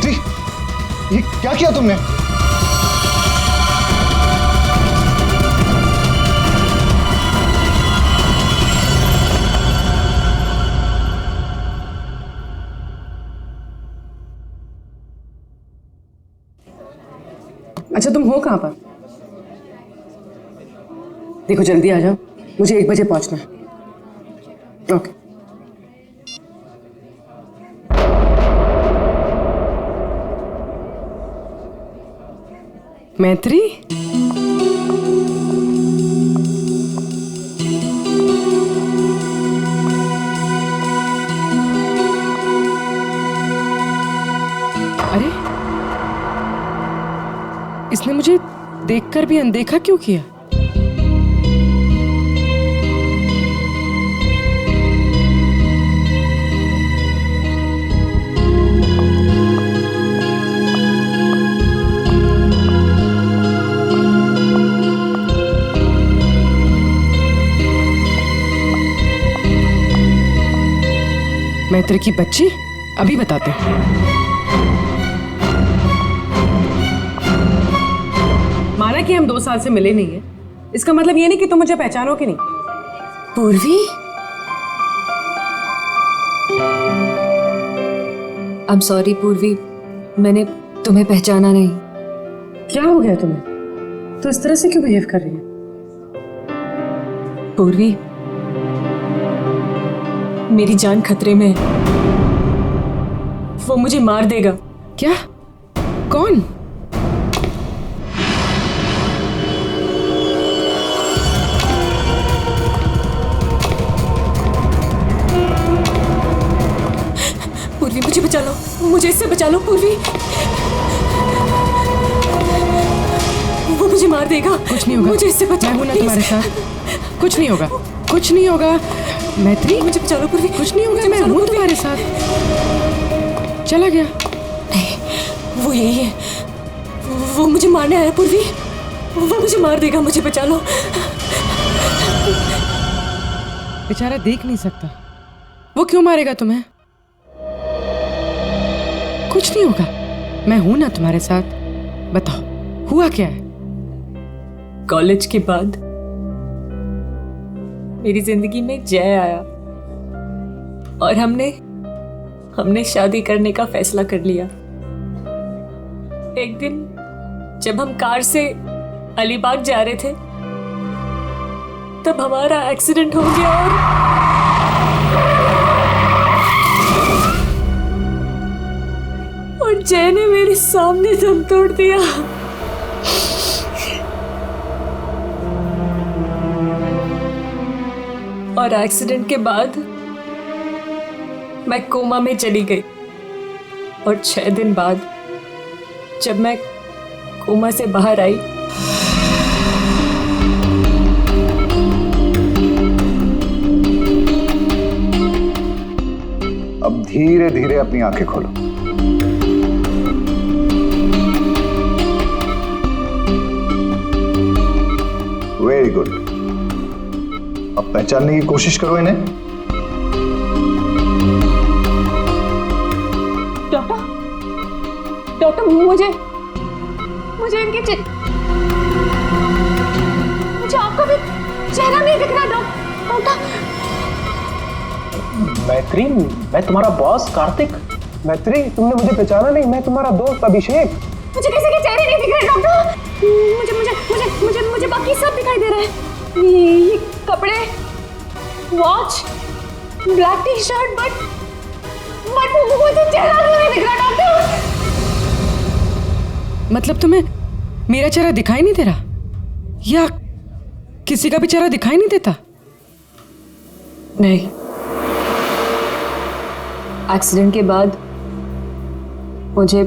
मैत्री, ये क्या किया तुमने? अच्छा, तुम हो कहाँ पर? देखो जल्दी आ जाओ, मुझे 1 बजे पहुंचना है। ओके। मैत्री, अरे इसने मुझे देखकर भी अनदेखा क्यों किया? मैत्री की बच्ची, अभी बताते हैं। माना कि हम 2 साल से मिले नहीं है, इसका मतलब ये नहीं कि तुम मुझे पहचानोगे नहीं। पूर्वी, आई एम सॉरी पूर्वी, मैंने तुम्हें पहचाना नहीं। क्या हो गया तुम्हें? तो इस तरह से क्यों बिहेव कर रही है? पूर्वी, मेरी जान खतरे में है। वो मुझे मार देगा। क्या? कौन? पूर्वी, मुझे बचा लो, मुझे इससे बचा लो पूर्वी। वो मुझे मार देगा। कुछ नहीं होगा, मुझे इससे बचा मैं लो हूं ना please। तुम्हारे साथ। कुछ नहीं होगा, कुछ नहीं होगा। मैत्री, मुझे बचा लो पूर्वी। कुछ नहीं होगा, मैं हूं तुम्हारे साथ। चला गया। नहीं, वो यही है। वो मुझे मारने आया पूर्वी। वो मुझे मार देगा, मुझे बचा लो। बेचारा देख नहीं सकता, वो क्यों मारेगा तुम्हें? कुछ नहीं होगा, मैं हूं ना तुम्हारे साथ। बताओ, हुआ क्या है? कॉलेज के बाद मेरी जिंदगी में जय आया और हमने शादी करने का फैसला कर लिया। एक दिन जब हम कार से अलीबाग जा रहे थे, तब हमारा एक्सीडेंट हो गया और जय ने मेरे सामने दम तोड़ दिया। और एक्सीडेंट के बाद मैं कोमा में चली गई और 6 दिन बाद जब मैं कोमा से बाहर आई, अब धीरे धीरे अपनी आंखें खोलो। Very good. अब पहचानने की कोशिश करो इन्हें। डॉक्टर मुझे इनके मुझे आपका भी चेहरा नहीं दिख रहा डॉक्टर। मैत्री, मैं तुम्हारा बॉस कार्तिक। मैत्री, तुमने मुझे पहचाना नहीं? मैं तुम्हारा दोस्त अभिषेक। मुझे किसी के चेहरे नहीं दिख रहे डॉक्टर। मुझे मुझे मुझे मुझे मुझे बाकी सब दिखाई दे रहा है। ये कपड़े, watch, black T shirt, but मुझे चेहरा नहीं दिख रहा डॉक्टर। मतलब तुम्हें मेरा चेहरा दिखाई नहीं दे रहा, या किसी का भी चेहरा दिखाई नहीं देता? नहीं, एक्सीडेंट के बाद मुझे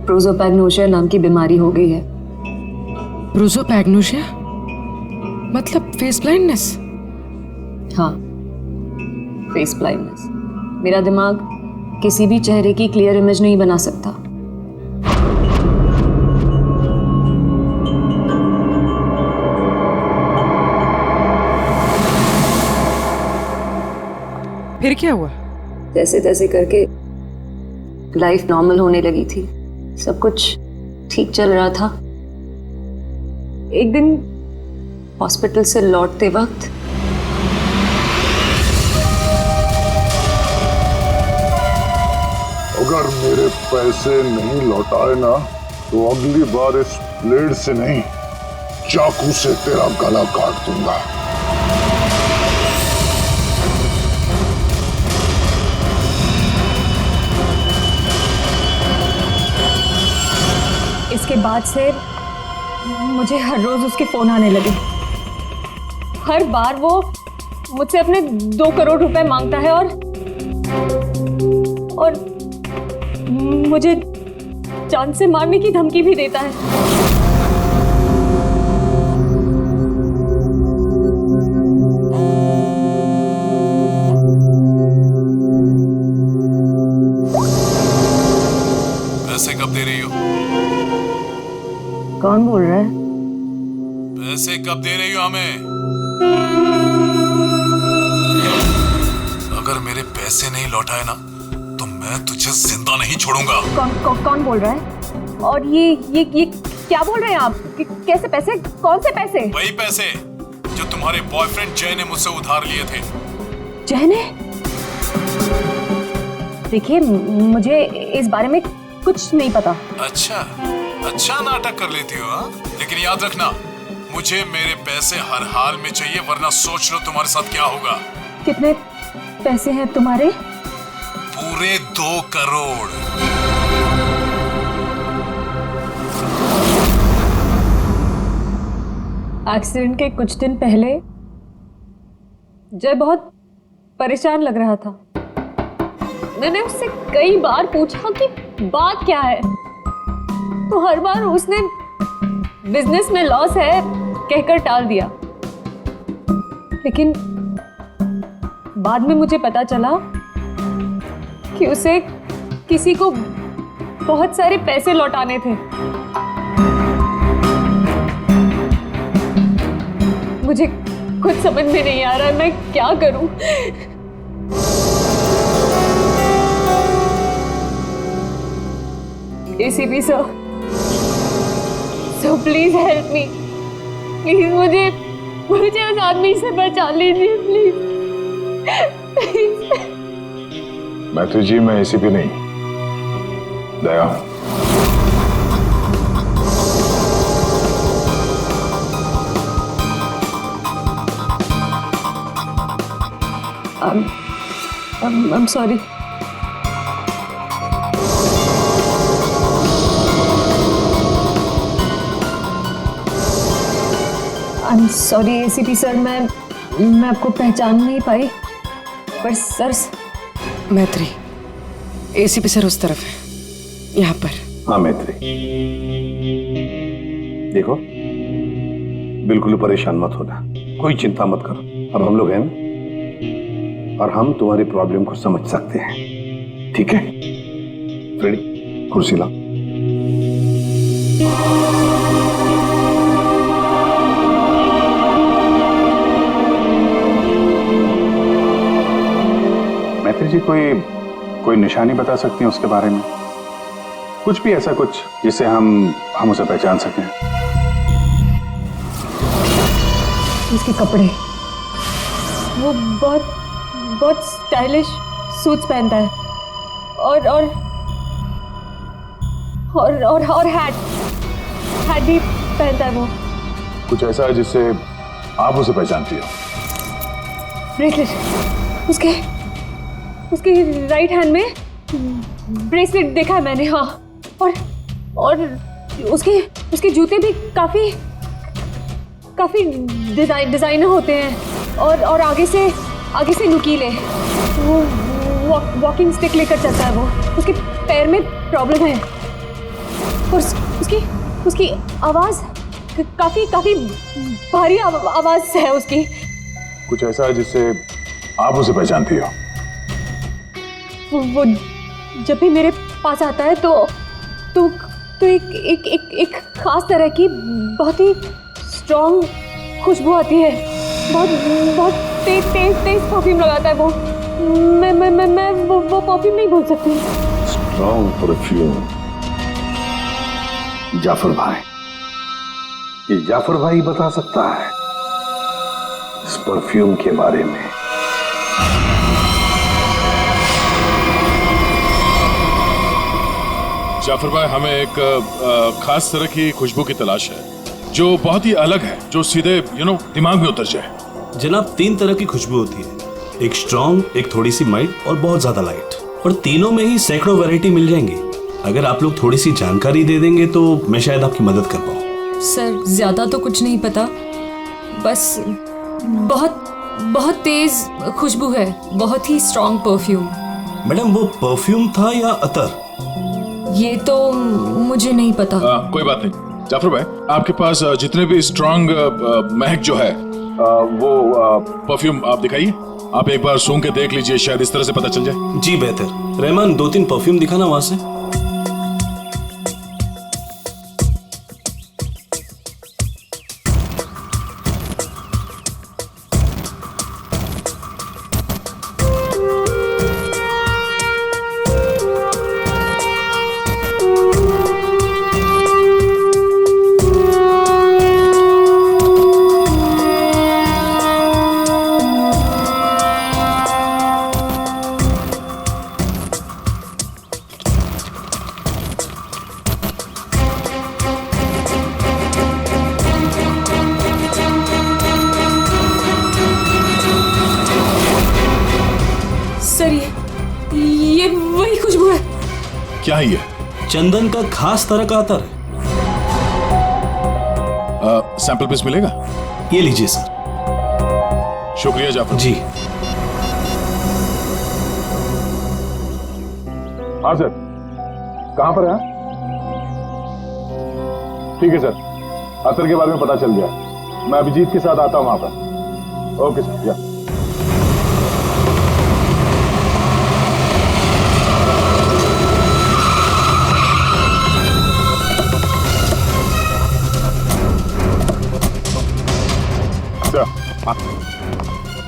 प्रोसोपैग्नोसिया नाम की बीमारी हो गई है। प्रोसोपैग्नोसिया मतलब फेस ब्लाइंडनेस? हाँ, फेस ब्लाइंडनेस। मेरा दिमाग किसी भी चेहरे की क्लियर इमेज नहीं बना सकता। फिर क्या हुआ? जैसे तैसे करके लाइफ नॉर्मल होने लगी थी, सब कुछ ठीक चल रहा था। एक दिन हॉस्पिटल से लौटते वक्त अगर मेरे पैसे नहीं लौटाए ना तो अगली बार इस ब्लेड से नहीं, चाकू से तेरा गला काट दूंगा। इसके बाद से मुझे हर रोज उसके फोन आने लगे। हर बार वो मुझसे अपने 2 करोड़ रुपए मांगता है और मुझे जान से मारने की धमकी भी देता है। पैसे कब दे रही हो? कौन बोल रहा है? पैसे कब दे रही हो हमें? अगर मेरे पैसे नहीं लौटाए ना तो मैं तुझे जिंदा नहीं छोड़ूंगा। कौन बोल रहा है? और ये क्या बोल रहे हैं आप? कैसे पैसे? कौन से पैसे? वही पैसे जो तुम्हारे बॉयफ्रेंड जय ने मुझसे उधार लिए थे। जय ने? देखिए, मुझे इस बारे में कुछ नहीं पता। अच्छा नाटक कर लेती हो हाँ? लेकिन याद रखना, मुझे मेरे पैसे हर हाल में चाहिए, वरना सोच लो तुम्हारे साथ क्या होगा। कितने पैसे हैं तुम्हारे? पूरे 2 करोड़। एक्सीडेंट के कुछ दिन पहले जय बहुत परेशान लग रहा था। मैंने उससे कई बार पूछा कि बात क्या है, तो हर बार उसने बिजनेस में लॉस है कहकर टाल दिया। लेकिन बाद में मुझे पता चला कि उसे किसी को बहुत सारे पैसे लौटाने थे। मुझे कुछ समझ में नहीं आ रहा है, मैं क्या करूं? ACP sir, so please help me. Please मुझे उस आदमी से बचा लीजिए प्लीज। मैत्री जी, मैं ACP नहीं, दया हूं। I'm sorry. I'm sorry ACP sir, मैं आपको पहचान नहीं पाई, पर सर। मैत्री, ACP सर उस तरफ है, यहाँ पर। हाँ मैत्री, देखो बिल्कुल परेशान मत होना, कोई चिंता मत करो। अब हम लोग हैं ना, और हम तुम्हारी प्रॉब्लम को समझ सकते हैं, ठीक है? रेडी? कुर्सी लाओ। मैत्री जी, कोई निशानी बता सकती हैं उसके बारे में? कुछ भी ऐसा कुछ जिससे हम उसे पहचान सकें। उसके कपड़े, वो बहुत स्टाइलिश सूट्स पहनता है और हैट भी पहनता है वो। कुछ ऐसा है जिससे आप उसे पहचानती हो? ब्रेसलेट, उसके राइट हैंड में ब्रेसलेट देखा है मैंने। हाँ, और उसके जूते भी काफी डिजाइनर होते हैं और आगे से नुकीले। वो वॉकिंग स्टिक लेकर चलता है। वो उसके पैर में प्रॉब्लम है और उसकी आवाज काफी भारी आवाज है उसकी। कुछ ऐसा है जिससे आप उसे पहचानती हो? वो जब भी मेरे पास आता है तो एक खास तरह की बहुत ही स्ट्रॉन्ग खुशबू आती है। बहुत तेज परफ्यूम लगाता है वो। मैं वो परफ्यूम नहीं भूल सकती। Strong perfume. जाफर भाई, ये जाफर भाई बता सकता है इस परफ्यूम के बारे में। जाफर भाई, हमें एक खास तरह की खुशबू की तलाश है जो बहुत ही अलग है, जो सीधे दिमाग में उतर जाए। जनाब, 3 तरह की खुशबू होती है, एक स्ट्रॉन्ग, एक थोड़ी सी माइल्ड और बहुत ज्यादा लाइट। और तीनों में ही सैकड़ों वैरायटी मिल जाएंगी। अगर आप लोग थोड़ी सी जानकारी दे देंगे तो मैं शायद आपकी मदद कर पाऊँ। सर ज्यादा तो कुछ नहीं पता, बस बहुत बहुत तेज खुशबू है, बहुत ही स्ट्रॉन्ग परफ्यूम। मैडम, वो परफ्यूम था या अतर? ये तो मुझे नहीं पता। कोई बात नहीं जाफर भाई, आपके पास जितने भी स्ट्रॉन्ग महक जो है वो परफ्यूम आप दिखाइए। आप एक बार सूंघ के देख लीजिए, शायद इस तरह से पता चल जाए। जी बेहतर। रहमान, 2-3 परफ्यूम दिखाना वहां से। सर ये वही खुशबू है। क्या है ये? चंदन का खास तरह का अतर है। सैंपल पीस मिलेगा? ये लीजिए सर। शुक्रिया जाफर जी। हाँ सर, कहाँ पर है? ठीक है सर, अतर के बारे में पता चल गया। मैं अभिजीत के साथ आता हूँ वहां पर। ओके सर, या।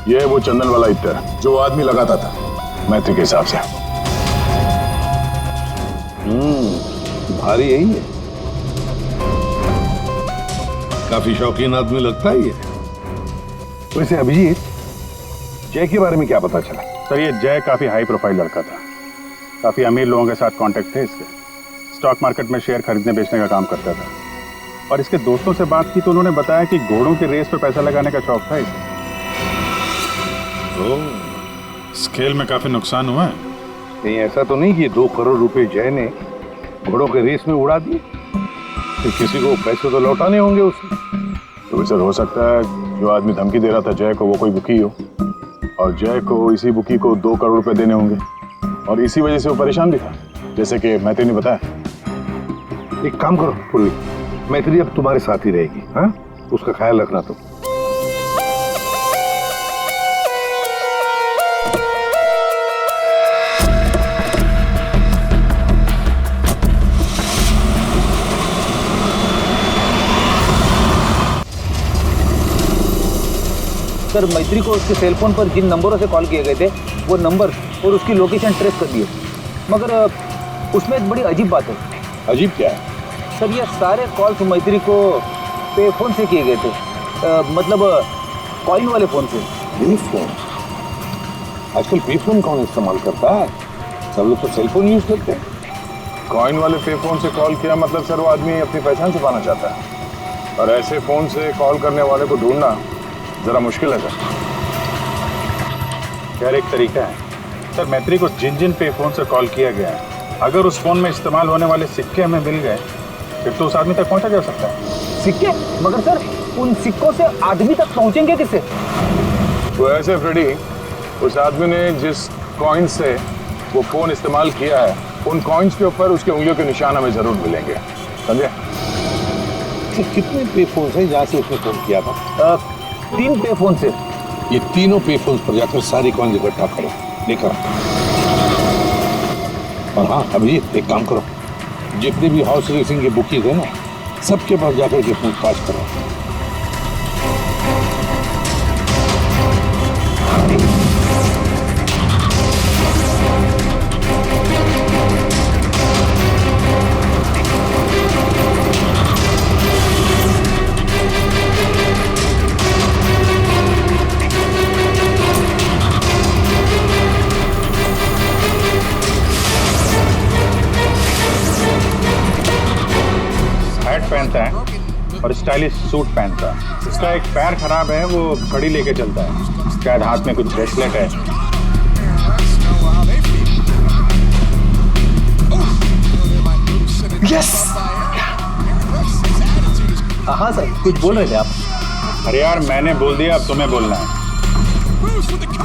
ये है वो चंदन वाला इत्र जो आदमी लगाता था मैत्री के हिसाब से। भारी यही है, काफी शौकीन आदमी लगता है ये। वैसे अभिजीत, जय के बारे में क्या पता चला? सर, ये जय काफी हाई प्रोफाइल लड़का था। काफी अमीर लोगों के साथ कांटेक्ट थे इसके। स्टॉक मार्केट में शेयर खरीदने बेचने का काम करता था। और इसके दोस्तों से बात की तो उन्होंने बताया कि घोड़ों के रेस पे पैसा लगाने का शौक था इसे। इस खेल में काफी नुकसान हुआ है। नहीं, ऐसा तो नहीं कि 2 करोड़ रुपए जय ने घोड़ों के रेस में उड़ा दिए। तो किसी को पैसे तो लौटाने होंगे उसने। तो सर, हो सकता है जो आदमी धमकी दे रहा था जय को वो कोई बुकी हो, और जय को इसी बुकी को 2 करोड़ रुपए देने होंगे, और इसी वजह से वो परेशान भी था, जैसे कि मैत्री ने बताया। एक काम करो पूर्वी, मैत्री अब तुम्हारे साथ ही रहेगी। हाँ, उसका ख्याल रखना तुम। सर, मैत्री को उसके सेल फोन पर जिन नंबरों से कॉल किए गए थे वो नंबर और उसकी लोकेशन ट्रेस कर दिए, मगर उसमें एक बड़ी अजीब बात है। अजीब क्या है? सर, ये सारे कॉल्स मैत्री को पे फोन से किए गए थे, मतलब कॉइन वाले फोन से। पे फोन? आजकल पे फोन कौन इस्तेमाल करता है? सब लोग तो सेल फोन यूज करते हैं। कॉइन वाले पे फोन से कॉल किया मतलब सर वो आदमी अपनी पहचान छुपाना चाहता है, और ऐसे फोन से कॉल करने वाले को ढूंढना जरा मुश्किल है सर। खैर, एक तरीका है सर। मैत्री को जिन जिन पे फोन से कॉल किया गया है, अगर उस फोन में इस्तेमाल होने वाले सिक्के हमें मिल गए फिर तो उस आदमी तक पहुंचा जा सकता है। सिक्के? मगर सर, उन सिक्कों से आदमी तक पहुंचेंगे किससे? तो ऐसे फ्रेडी, उस आदमी ने जिस कॉइन से वो फोन इस्तेमाल किया है, उन कॉइन्स के ऊपर उसके उंगलियों के निशान हमें जरूर मिलेंगे, समझे? कितने पे फोन है जहाँ से उसने फोन किया था? 3 पे फोन से। ये तीनों पे फोन पर जाकर सारी कॉइन इकट्ठा करो, लेकर आओ। और हाँ अभिजीत, एक काम करो, जितने भी हॉर्स रेसिंग के बुकीज है ना, सबके पास जाकर के पूछताछ करो। और स्टाइलिश सूट पहनता है। इसका एक पैर खराब है, वो घड़ी लेके चलता है, शायद हाथ में कुछ ब्रेसलेट है। यस। हाँ सर, कुछ बोल रहे थे आप? अरे यार मैंने बोल दिया, अब तुम्हें बोलना है।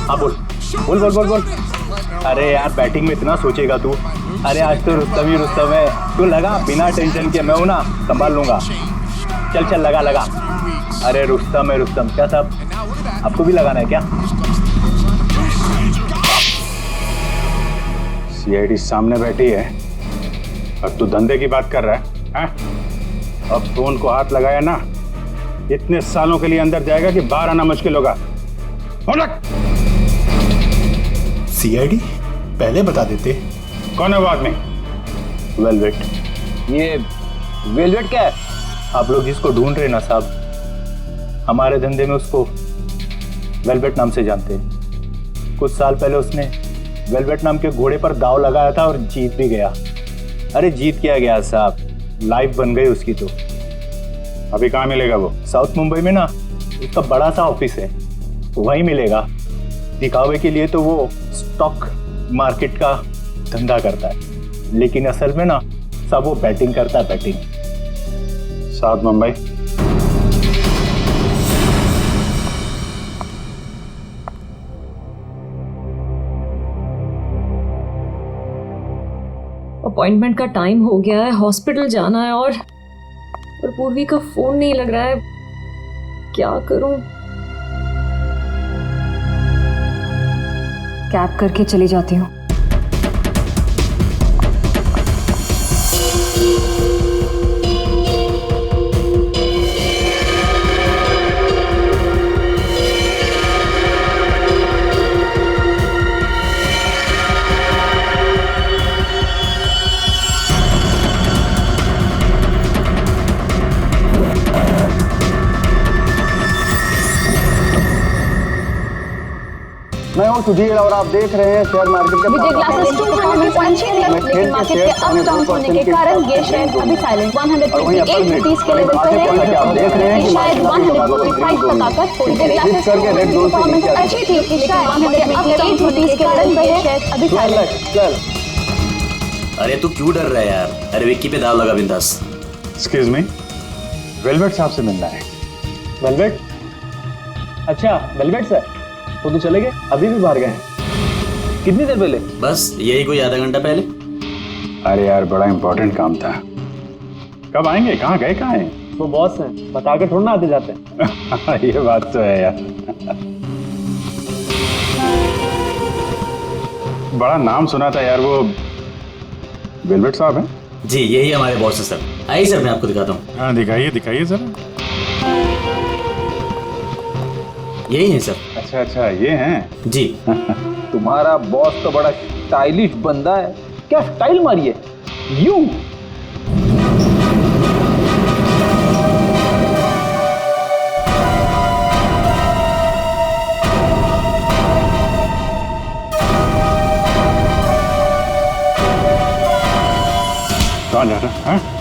हाँ बोल बोल बोल बोल बोल। अरे यार बैटिंग में इतना सोचेगा तू? अरे आज तो रुस्तम ही रुस्तम है, तू लगा बिना टेंशन के, मैं हूं ना, संभाल लूंगा। चल चल लगा लगा। अरे रुस्तम है रुस्तम, क्या साहब आपको भी लगाना है क्या? सीआईडी सामने बैठी है और तू धंधे की बात कर रहा है? अब फोन को हाथ लगाया ना, इतने सालों के लिए अंदर जाएगा कि बाहर आना मुश्किल होगा। सीआईडी पहले बता देते। कौन है वो आदमी? वेलवेट। ये वेलवेट क्या है? आप लोग जिसको ढूंढ रहे ना साहब, हमारे धंधे में उसको वेलवेट नाम से जानते हैं। कुछ साल पहले उसने वेलवेट नाम के घोड़े पर दांव लगाया था और जीत भी गया। अरे जीत क्या गया साहब, लाइफ बन गई उसकी। तो अभी कहाँ मिलेगा वो? साउथ मुंबई में ना उसका बड़ा सा ऑफिस है, वहीं मिलेगा। दिखावे के लिए तो वो स्टॉक मार्केट का धंधा करता है, लेकिन असल में ना सब वो बैटिंग करता है, बैटिंग। साउथ मुंबई। अपॉइंटमेंट का टाइम हो गया है, हॉस्पिटल जाना है और पूर्वी का फोन नहीं लग रहा है, क्या करूं? कैब करके चली जाती हूँ। मैं हूँ सुधीर और आप देख रहे हैं शेयर मार्केट के विजय ग्लासेस 200 लेकिन मार्केट के अप डाउन होने के कारण ये शेयर अभी साइलेंट 158 रुपीस के लेवल पर है। आप देख रहे हैं कि शायद 145 तक आकर विजय ग्लासेस करके रेड जोन से परफॉर्मेंस अच्छी थी कि शायद 158 रुपीस के लेवल पर ये शेयर अभी साइलेंट। चल। अरे तू क्यों डर रहा है यार? अरे विक्की पे दाव लगा बिंदास। एक्सक्यूज मी, वेलवेट साहब से मिलना है। वेलवेट? अच्छा वेलवेट सर, वो तो चले गए, अभी भी बाहर गए हैं। कितनी देर पहले? बस यही कोई आधा घंटा पहले। अरे यार बड़ा इंपॉर्टेंट काम था। कब आएंगे? कहाँ गए? कहाँ हैं? वो बॉस हैं, बताकर थोड़ा ना आते जाते हैं। ये बात तो है यार। बड़ा नाम सुना था यार, वो वेलवेट साहब हैं? जी यही हमारे बॉस है सर। आइए सर मैं आपको दिखाता हूँ। हाँ दिखाइए दिखाइए सर। यही है सर। अच्छा अच्छा ये हैं? जी। तुम्हारा बॉस तो बड़ा स्टाइलिश बंदा है, क्या स्टाइल मारी है यूं। कौन जा रहा है?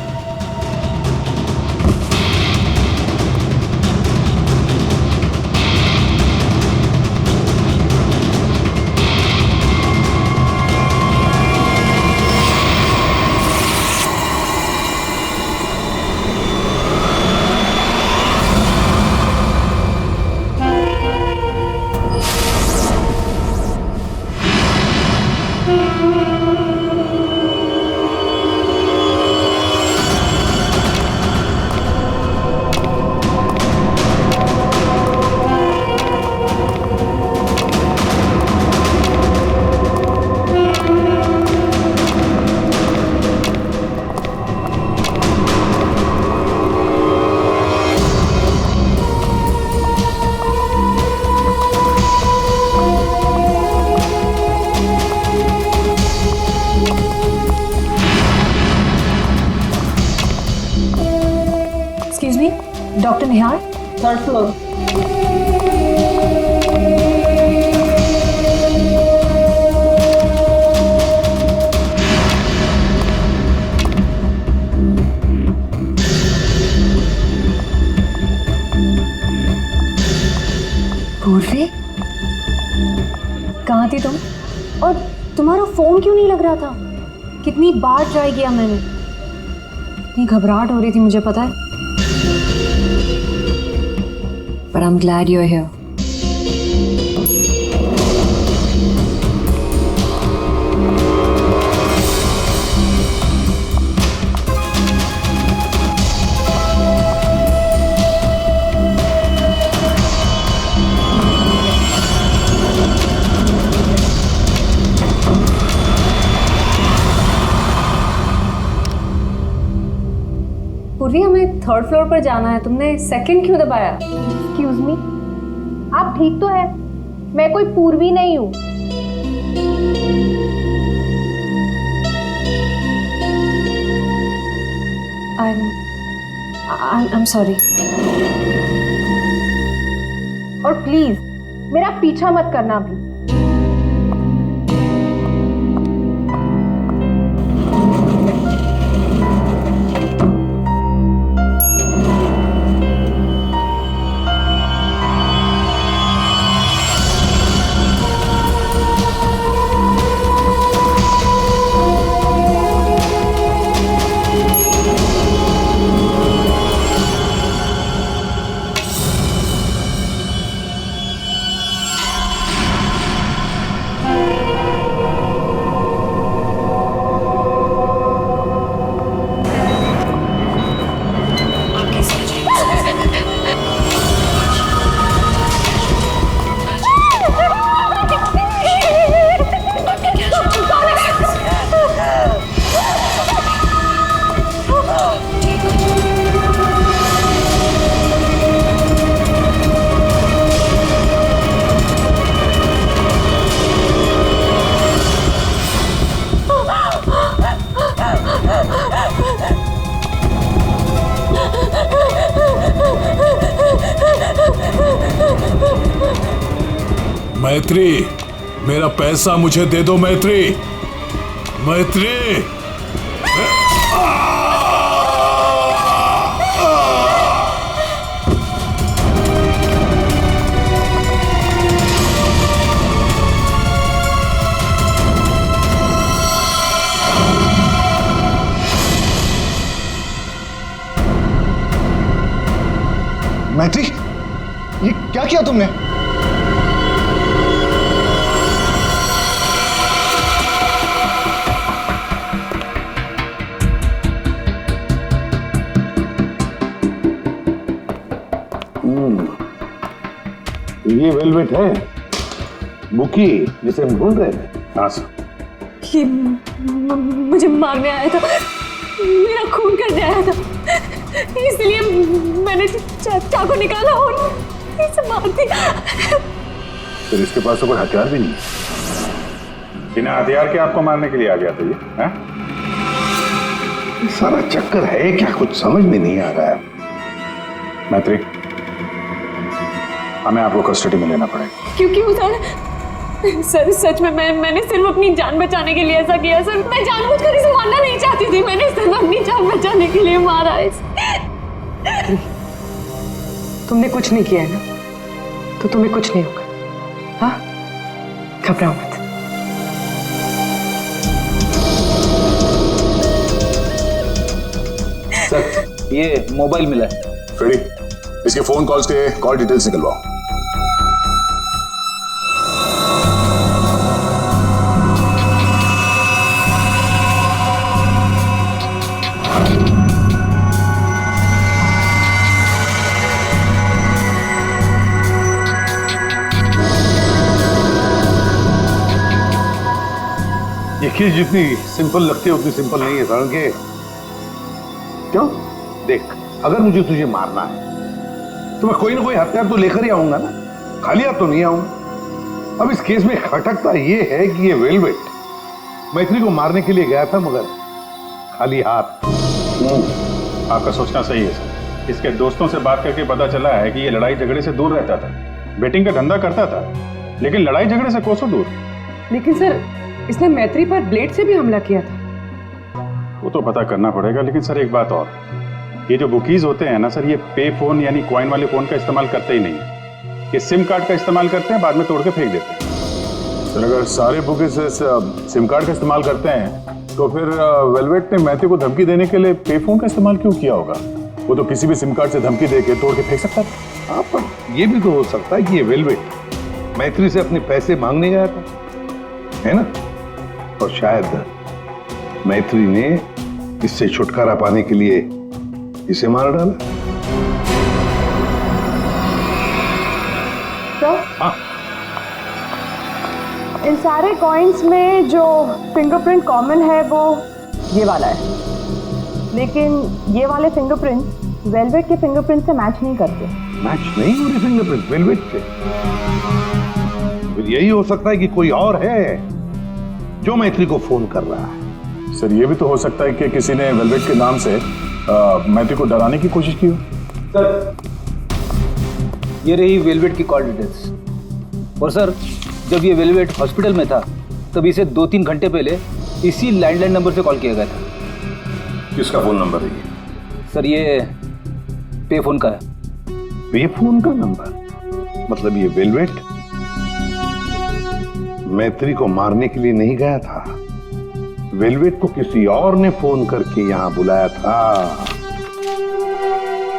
डॉक्टर निहार, थर्ड फ्लोर। तुम्हारा फोन क्यों नहीं लग रहा था? कितनी बार ट्राई किया मैंने, इतनी घबराहट हो रही थी मुझे पता है। But I'm glad you're here. पूर्वी, हमें थर्ड फ्लोर पर जाना है, तुमने सेकंड क्यों दबाया? एक्सक्यूज मी, आप ठीक तो है? मैं कोई पूर्वी नहीं हूँ। I'm sorry. और प्लीज मेरा पीछा मत करना भी। मैत्री, मेरा पैसा मुझे दे दो मैत्री। मैत्री, मैत्री, ये क्या किया तुमने? ये वेलवेट है, बुकी जिसे हम ढूंढ रहे थे। हाँ सर। ये मुझे मारने आया था, मेरा खून करने आया था, इसलिए मैंने चाकू निकाला और इसे मार दिया। फिर इसके पास तो कोई हथियार भी नहीं है, बिना हथियार के आपको मारने के लिए आ गया था ये, हैं? सारा चक्कर है क्या, कुछ समझ में नहीं आ रहा है। मैत्री, हमें आपको कस्टडी में लेना पड़ेगा। क्यों सर? सच में मैंने सिर्फ अपनी जान बचाने के लिए ऐसा किया सर। मैं जानबूझकर इसे मारना नहीं चाहती थी, मैंने सिर्फ अपनी जान बचाने के लिए मारा इसे। तुमने कुछ नहीं किया है ना, तो तुम्हें कुछ नहीं होगा। हाँ, घबराओ मत। सर, ये मोबाइल मिला है। फ्रेडी, इसके फोन कॉल्स के कॉल डिटेल्स निकलवाओ। ये चीज जितनी सिंपल लगती है उतनी सिंपल नहीं है सारण के। क्यों? देख, अगर मुझे तुझे मारना है तो मैं कोई ना कोई हथियार तो लेकर ही आऊंगा ना, खाली हाथ तो नहीं आऊंगा। अब इस केस में खटकता ये है कि ये वेलवेट मैत्री को मारने के लिए गया था मगर खाली हाथ। आपका सोचना सही है सर। इसके दोस्तों से बात करके पता चला है कि ये लड़ाई झगड़े से दूर रहता था, बेटिंग का धंधा करता था, लेकिन लड़ाई झगड़े से कोसों दूर। लेकिन सर, इसने मैत्री पर ब्लेड से भी हमला किया था। वो तो पता करना पड़ेगा, लेकिन सर एक बात और, ये जो बुकीज होते हैं ना सर, ये पे फोन यानी कॉइन वाले फोन का इस्तेमाल करते ही नहीं है। ये सिम कार्ड का इस्तेमाल करते हैं, बाद में तोड़ के फेंक देते हैं। सर अगर सारे बुकीज सिम कार्ड का इस्तेमाल करते हैं तो फिर वेलवेट ने मैथ्यू को धमकी देने के लिए पे फोन का इस्तेमाल क्यों किया होगा? वो तो किसी भी सिम कार्ड से धमकी देके तोड़ के फेंक सकता था। हाँ, पर ये भी तो हो सकता है कि ये वेलवेट मैत्री से अपने पैसे मांगने गया था, है ना? और शायद मैत्री ने इससे छुटकारा पाने के लिए इसे मार डाला। तो हाँ, इन सारे कॉइन्स में जो फिंगरप्रिंट कॉमन है वो ये वाला है, लेकिन ये वाले फिंगरप्रिंट वेलवेट के फिंगरप्रिंट से मैच नहीं करते। मैच नहीं हो रही फिंगरप्रिंट वेलवेट से? फिर यही हो सकता है कि कोई और है जो मैत्री को फोन कर रहा है। सर ये भी तो हो सकता है कि किसी ने वेलवेट के नाम से मैथ्यू को डराने की कोशिश की हो। सर ये रही वेलवेट की कॉल डिटेल्स। और सर जब ये वेलवेट हॉस्पिटल में था तब इसे 2-3 घंटे पहले इसी लैंडलाइन नंबर से कॉल किया गया था। किसका फोन नंबर है ये? सर ये पे फोन का है। पे फोन का नंबर? मतलब ये वेलवेट मैत्री को मारने के लिए नहीं गया था, वेलवेट को किसी और ने फोन करके यहां बुलाया था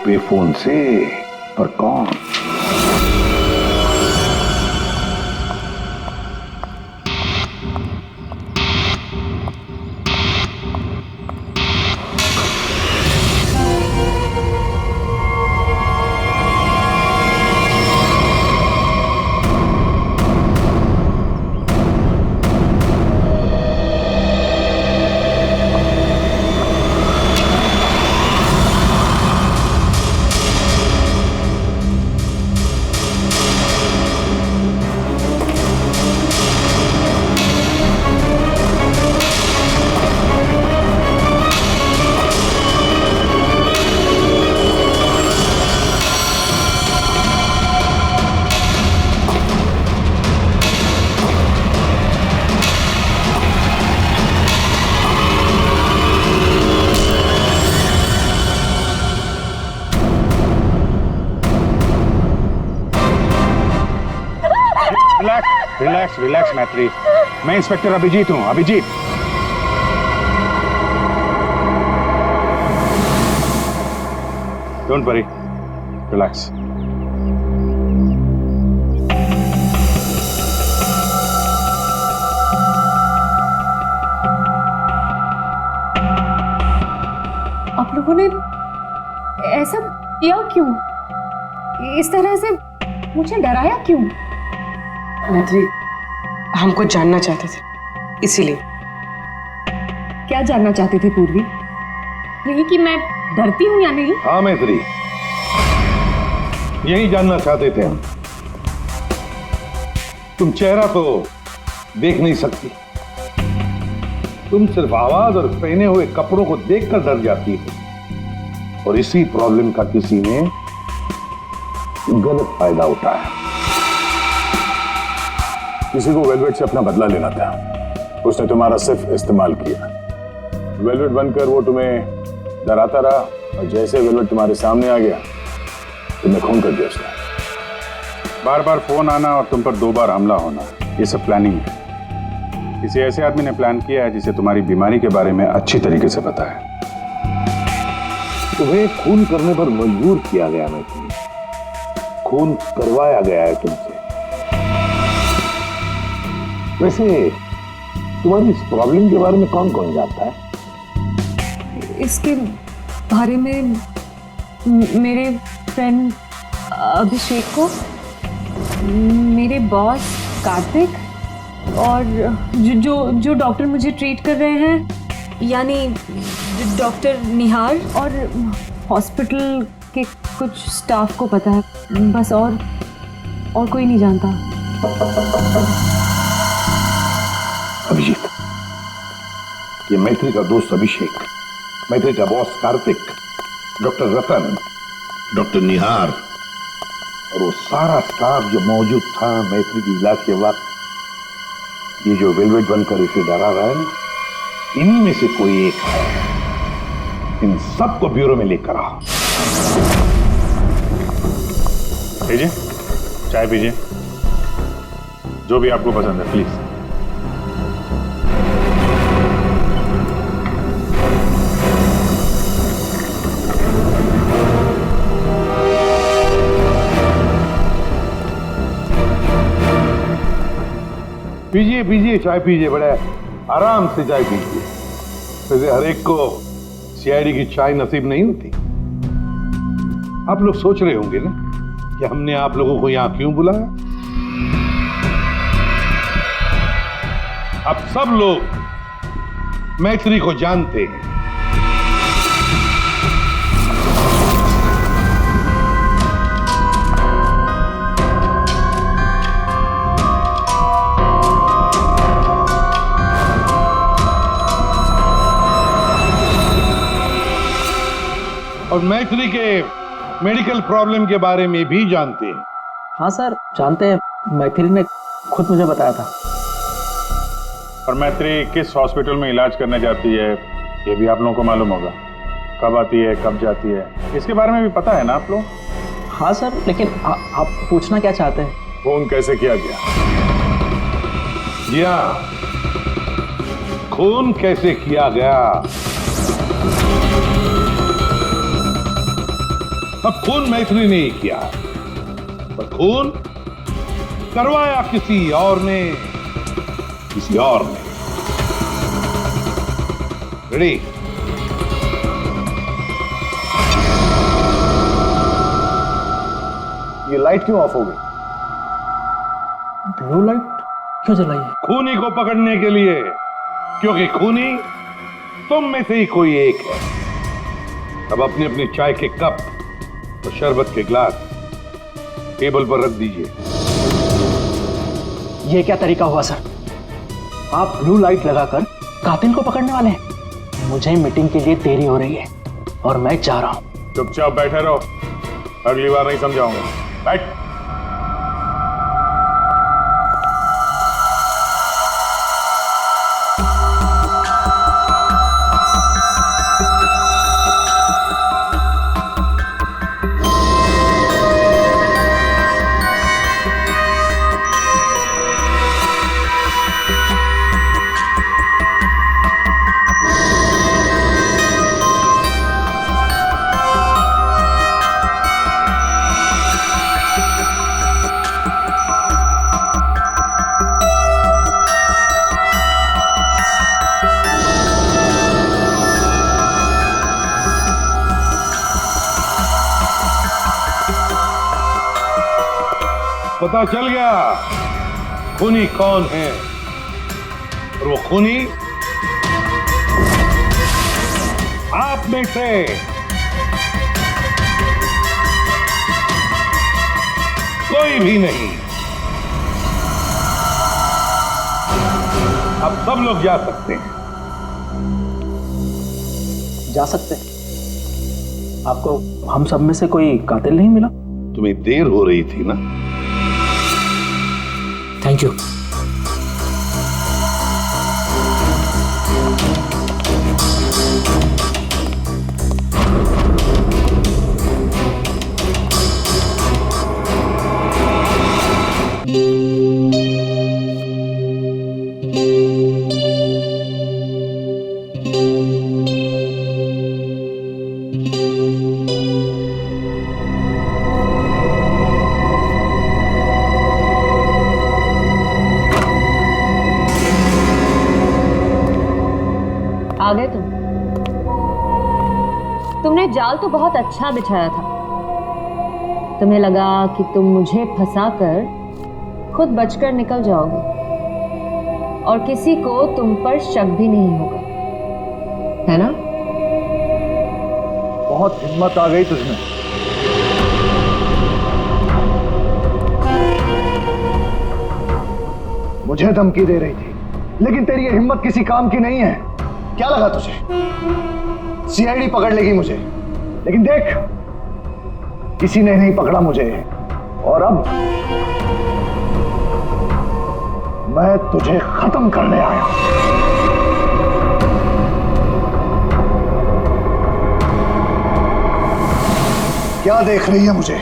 पे फोन से। पर कौन? रिलैक्स रिलैक्स मैत्री, मैं इंस्पेक्टर अभिजीत हूँ। Abhijit, don't worry, relax. आप लोगों ने ऐसा किया क्यों? इस तरह से मुझे डराया क्यों? मैत्री, हम कुछ जानना चाहते थे, इसीलिए। क्या जानना चाहते थे पूर्वी? यही कि मैं डरती हूँ या नहीं? हाँ मैत्री, यही जानना चाहते थे हम। तुम चेहरा तो देख नहीं सकती, तुम सिर्फ आवाज और पहने हुए कपड़ों को देखकर डर जाती हो। और इसी प्रॉब्लम का किसी ने गलत फायदा उठाया। किसी को वेलवेट से अपना बदला लेना था, उसने तुम्हारा सिर्फ इस्तेमाल किया। वेलवेट बनकर वो तुम्हें डराता रहा, और जैसे वेलवेट तुम्हारे सामने आ गया तुमने खून कर दिया उसका। बार बार फोन आना और तुम पर 2 बार हमला होना, ये सब प्लानिंग है। किसी ऐसे आदमी ने प्लान किया है जिसे तुम्हारी बीमारी के बारे में अच्छी तरीके से पता है। तुम्हें खून करने पर मजबूर किया गया मैत्री, खून करवाया गया है तुमसे। वैसे तुम्हारी इस प्रॉब्लम के बारे में कौन कौन जानता है? इसके बारे में मेरे फ्रेंड अभिषेक को, मेरे बॉस कार्तिक, और जो डॉक्टर मुझे ट्रीट कर रहे हैं यानी डॉक्टर निहार, और हॉस्पिटल के कुछ स्टाफ को पता है बस, और कोई नहीं जानता। अभिजीत, ये मैत्री का दोस्त अभिषेक, मैत्री का बॉस कार्तिक, डॉक्टर रतन, डॉक्टर निहार और वो सारा स्टाफ जो मौजूद था मैत्री के इलाज के वक्त, ये जो वेलवेट बनकर इसे डरा रहा है ना, इन्हीं में से कोई एक है। इन सबको ब्यूरो में लेकर आओ। लीजिए, चाय पीजिए, जो भी आपको पसंद है प्लीज। पीजिए पीजिए, चाय पीजिए, बड़े आराम से चाय पीजिए। वैसे हर एक को सीआईडी की चाय नसीब नहीं होती। आप लोग सोच रहे होंगे ना कि हमने आप लोगों को यहां क्यों बुलाया। अब सब लोग मैत्री को जानते हैं। और मैत्री के मेडिकल प्रॉब्लम के बारे में भी जानते हैं। हाँ सर, जानते हैं। मैथिली ने खुद मुझे बताया था। और मैत्री किस हॉस्पिटल में इलाज करने जाती है ये भी आप लोगों को मालूम होगा। कब आती है, कब जाती है, इसके बारे में भी पता है ना आप लोग? हाँ सर, लेकिन आप पूछना क्या चाहते हैं? फोन कैसे किया गया? जी हाँ, खून कैसे किया गया। अब खून मैत्री ने ही किया, पर खून करवाया किसी और ने, किसी और ने। रेडी? ये लाइट क्यों ऑफ हो गई? ब्लू लाइट क्यों जलाई है? खूनी को पकड़ने के लिए, क्योंकि खूनी तुम में से ही कोई एक है। अब अपनी अपनी चाय के कप और शरबत के ग्लास टेबल पर रख दीजिए। ये क्या तरीका हुआ सर? आप ब्लू लाइट लगाकर कातिल को पकड़ने वाले हैं? मुझे मीटिंग के लिए देरी हो रही है और मैं जा रहा हूं। चुपचाप बैठे रहो, अगली बार नहीं समझाऊंगा। बैठ। पता चल गया खूनी कौन है, और वो खूनी आप में से कोई भी नहीं। अब सब लोग जा सकते हैं। जा सकते हैं? आपको हम सब में से कोई कातिल नहीं मिला? तुम्हें देर हो रही थी ना। Thank you. आ गए तुमने जाल तो बहुत अच्छा बिछाया था। तुम्हें लगा कि तुम मुझे फंसाकर खुद बचकर निकल जाओगे और किसी को तुम पर शक भी नहीं होगा, है ना? बहुत हिम्मत आ गई तुझमें। मुझे धमकी दे रही थी, लेकिन तेरी ये हिम्मत किसी काम की नहीं है। क्या लगा तुझे सीआईडी पकड़ लेगी मुझे? लेकिन देख, किसी ने नहीं पकड़ा मुझे, और अब मैं तुझे खत्म करने आया हूं। क्या देख रही है मुझे?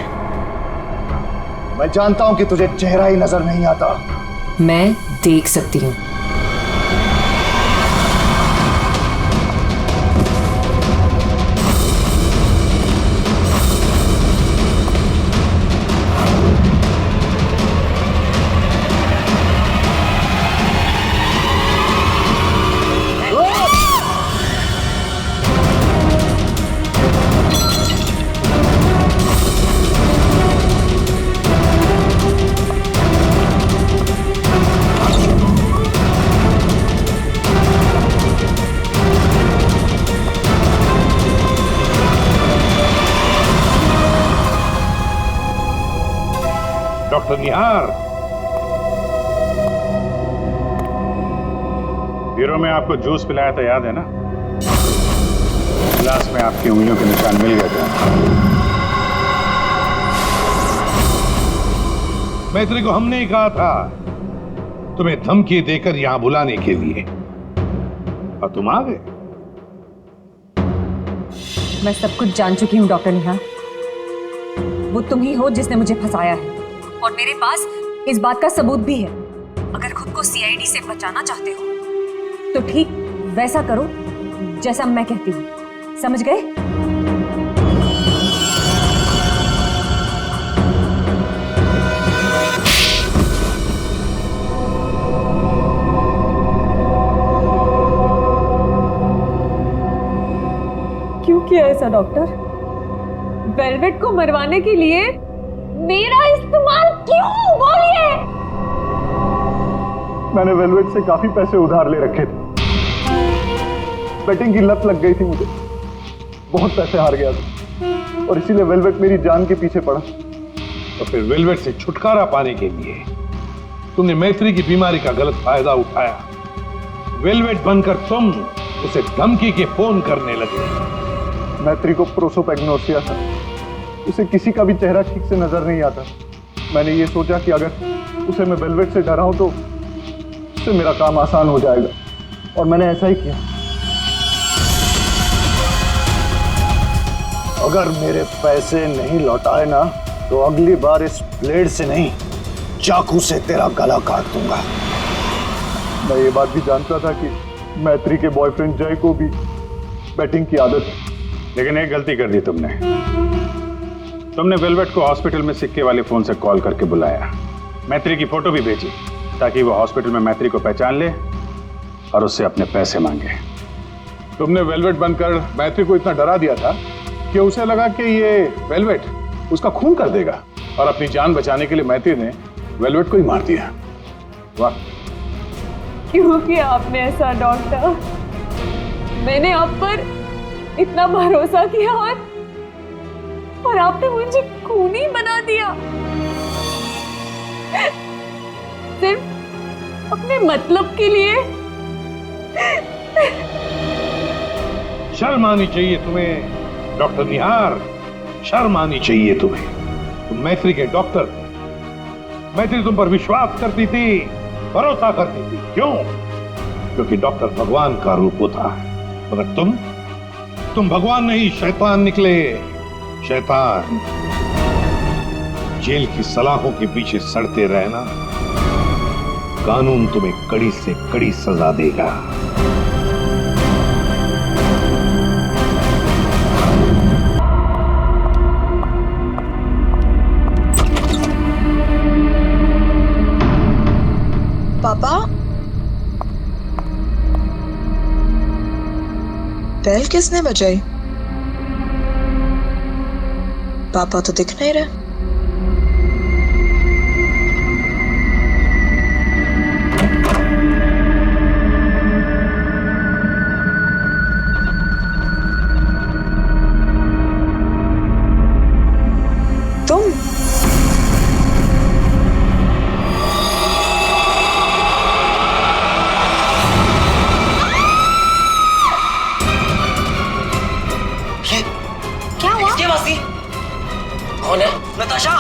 मैं जानता हूं कि तुझे चेहरा ही नजर नहीं आता। मैं देख सकती हूँ। डॉक्टर निहार। ब्यूरो में आपको जूस पिलाया था, याद है ना? गिलास में आपकी उंगलियों के निशान मिल गए थे। मैत्री को हमने ही कहा था तुम्हें धमकी देकर यहां बुलाने के लिए, और तुम आ गए। मैं सब कुछ जान चुकी हूँ डॉक्टर निहार। वो तुम ही हो जिसने मुझे फंसाया है, और मेरे पास इस बात का सबूत भी है। अगर खुद को सीआईडी से बचाना चाहते हो तो ठीक वैसा करो जैसा मैं कहती हूँ, समझ गए? क्यों किया ऐसा डॉक्टर? वेलवेट को मरवाने के लिए मेरा इस्तेमाल क्यों? बोलिए। मैंने वेलवेट से काफी पैसे उधार ले रखे थे। बेटिंग की लत लग गई थी मुझे, बहुत पैसे हार गया था, और इसीलिए वेलवेट मेरी जान के पीछे पड़ा। तो फिर वेलवेट से छुटकारा पाने के लिए तुमने मैत्री की बीमारी का गलत फायदा उठाया। वेलवेट बनकर तुम उसे धमकी के फोन करने लगे। मैत्री को प्रोसोपैग्नोसिया था, उसे किसी का भी चेहरा ठीक से नजर नहीं आता। मैंने ये सोचा कि अगर उसे मैं वेलवेट से डराऊं तो उससे मेरा काम आसान हो जाएगा, और मैंने ऐसा ही किया। अगर मेरे पैसे नहीं लौटाए ना तो अगली बार इस ब्लेड से नहीं, चाकू से तेरा गला काट दूंगा। मैं ये बात भी जानता था कि मैत्री के बॉयफ्रेंड जय को भी बैटिंग की आदत है, लेकिन एक गलती कर दी तुमने। तुमने वेलवेट को हॉस्पिटल में सिक्के वाले फोन से कॉल करके बुलाया, मैत्री की फोटो भी भेजी ताकि वो हॉस्पिटल में मैत्री को पहचान ले और उससे अपने पैसे मांगे। तुमने वेलवेट बनकर मैत्री को इतना डरा दिया था कि उसे लगा कि ये वेलवेट उसका खून कर देगा, और अपनी जान बचाने के लिए मैत्री ने वेलवेट को ही मार दिया। वाह! क्यों किया आपने ऐसा डॉक्टर? मैंने आप पर इतना भरोसा किया और आपने मुझे खूनी बना दिया, सिर्फ अपने मतलब के लिए। शर्म आनी चाहिए तुम्हें डॉक्टर निहार, शर्म आनी चाहिए तुम्हें। तुम मैत्री के डॉक्टर, मैत्री तुम पर विश्वास करती थी, भरोसा करती थी। क्यों? क्योंकि डॉक्टर भगवान का रूप होता है, मगर तुम भगवान नहीं, शैतान निकले। शैतान। जेल की सलाखों के पीछे सड़ते रहना, कानून तुम्हें कड़ी से कड़ी सजा देगा। पापा, बेल किसने बजाई? पापा तो दिख नहीं रहे। तुम? क्या हुआ? कौन है? नताशा!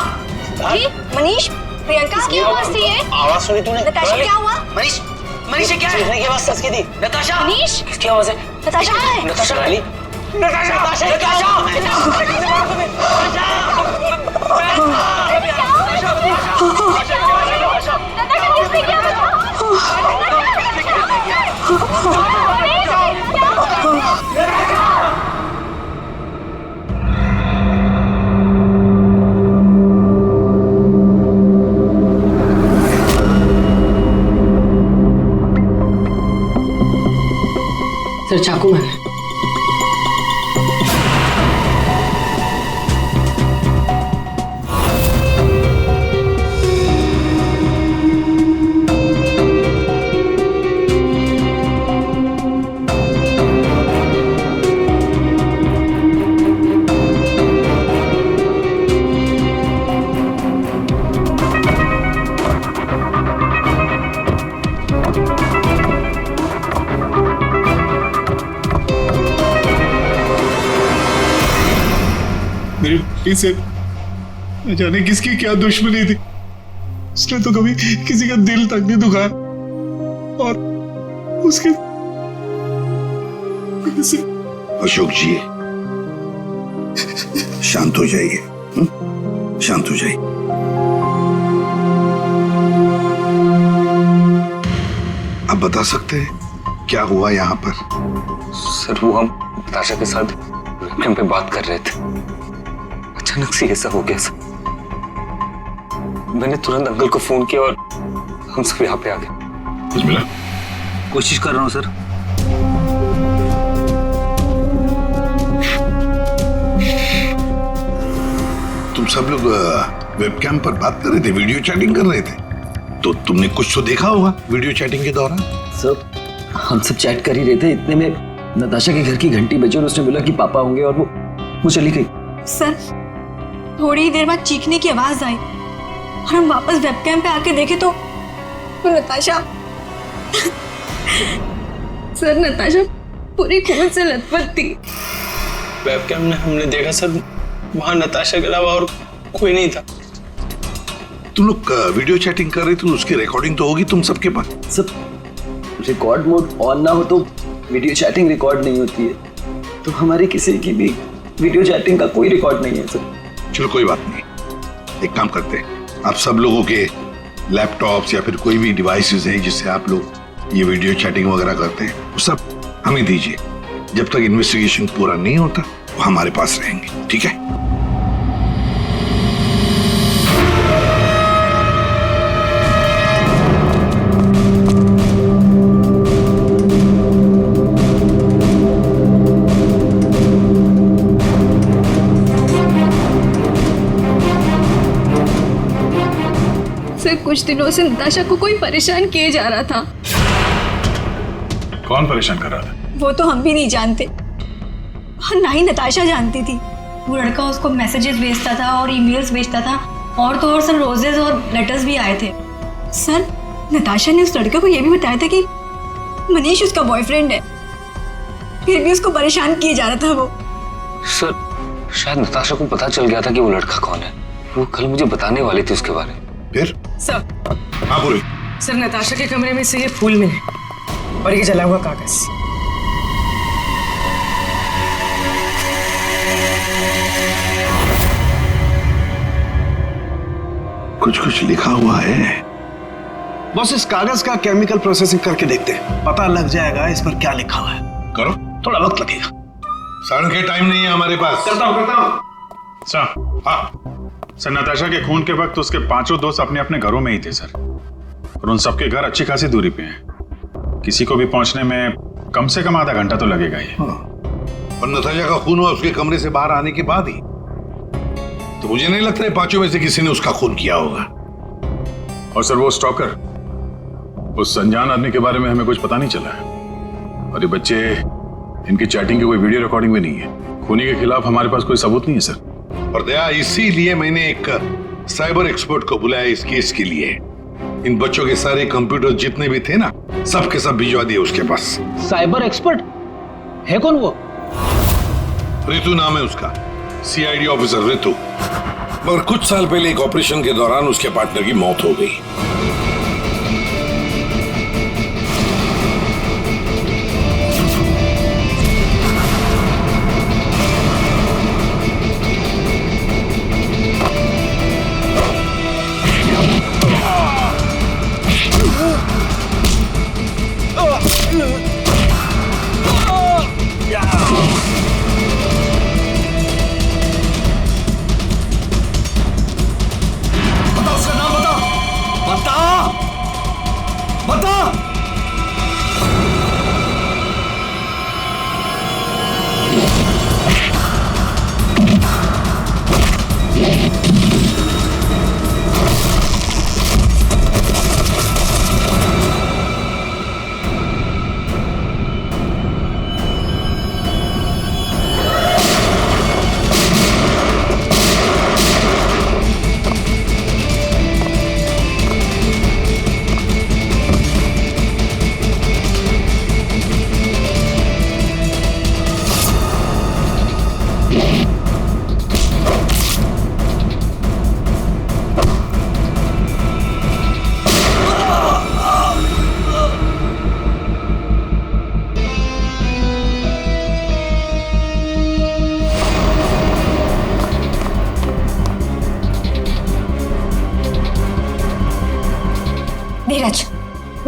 जी, मनीष, प्रियंका की आवाज थी ये। आवाज सुनी तूने? नताशा, क्या हुआ? मनीष, मनीष ये क्या है? की आवाज सच की थी। नताशा! मनीष! किसकी आवाज है? नताशा है। नताशा रानी? नताशा! नताशा! सर चाकू मारा है। इसे न जाने किसकी क्या दुश्मनी थी, उसने तो कभी किसी का दिल तक नहीं दुखाया और उसके अशोक जी शांत हो जाइए, शांत हो जाइए। आप बता सकते हैं क्या हुआ यहाँ पर? सर वो हम नताशा के साथ वेबकैम पे बात कर रहे थे, अचानक से ऐसा हो गया सर। मैंने तुरंत अंकल को फोन किया और हम सब यहाँ पे आ गए। कुछ मिला? कोशिश कर रहा हूँ सर। तुम सब लोग वेबकैम पर बात कर रहे थे, वीडियो चैटिंग कर रहे थे, तो तुमने कुछ तो देखा होगा वीडियो चैटिंग के दौरान। सर हम सब चैट कर ही रहे थे, इतने में नताशा के घर की घंटी बजी और उसने बोला कि पापा होंगे और वो चली गई। सर थोड़ी देर बाद चीखने की आवाज आई और हम वापस वेबकैम पे आके देखे तो नताशा सर नताशा पूरी खून से लथपथ थी। वेबकैम में हमने देखा सर, वहां नताशा के अलावा और कोई नहीं था। तुम लोग वीडियो चैटिंग कर रहे थे, उसकी रिकॉर्डिंग तो होगी तुम सबके पास। सब रिकॉर्ड मोड ऑन ना हो तो वीडियो चैटिंग रिकॉर्ड नहीं होती है, तो हमारी किसी की भी वीडियो चैटिंग का कोई रिकॉर्ड नहीं है सर। चलो कोई बात नहीं, एक काम करते हैं, आप सब लोगों के लैपटॉप्स या फिर कोई भी डिवाइसेस है जिससे आप लोग ये वीडियो चैटिंग वगैरह करते हैं, वो सब हमें दीजिए। जब तक इन्वेस्टिगेशन पूरा नहीं होता वो हमारे पास रहेंगे, ठीक है? सर कुछ दिनों से नताशा को कोई परेशान किए जा रहा था। कौन परेशान कर रहा था? वो तो हम भी नहीं जानते और ना ही नताशा जानती थी। वो लड़का उसको मैसेजेस भेजता था और ईमेल्स भेजता था, और तो और सर रोजेस और लेटर्स भी आए थे। सर नताशा ने उस लड़के को ये भी बताया था कि मनीष उसका बॉयफ्रेंड है, फिर भी उसको परेशान किए जा रहा था वो। सर शायद नताशा को पता चल गया था कि वो लड़का कौन है, वो कल मुझे बताने वाली थी उसके बारे में। फिर सर हाँ बोलो। सर नताशा के कमरे में से ये फूल मिले और ये जला हुआ कागज। कुछ कुछ लिखा हुआ है। बस इस कागज का केमिकल प्रोसेसिंग करके देखते हैं, पता लग जाएगा इस पर क्या लिखा हुआ है। करो, थोड़ा वक्त लगेगा। सर के टाइम नहीं है हमारे पास। करता हूँ। सर हाँ सर, नताशा के खून के वक्त उसके पांचों दोस्त अपने अपने घरों में ही थे सर, और उन सबके घर अच्छी खासी दूरी पे हैं। किसी को भी पहुंचने में कम से कम आधा घंटा तो लगेगा ही। और नताशा का खून हुआ उसके कमरे से बाहर आने के बाद ही, तो मुझे नहीं लगता है पांचों में से किसी ने उसका खून किया होगा। और सर वो स्टॉकर, उस अनजान आदमी के बारे में हमें कुछ पता नहीं चला है, और ये बच्चे, इनकी चैटिंग की कोई वीडियो रिकॉर्डिंग भी नहीं है। खूनी के खिलाफ हमारे पास कोई सबूत नहीं है सर। और दया, इसीलिए मैंने एक साइबर एक्सपर्ट को बुलाया इस केस के लिए। इन बच्चों के सारे कंप्यूटर जितने भी थे ना, सब के सब भिजवा दिए उसके पास। साइबर एक्सपर्ट है कौन वो? ऋतु नाम है उसका, सीआईडी ऑफिसर ऋतु। मगर कुछ साल पहले एक ऑपरेशन के दौरान उसके पार्टनर की मौत हो गई।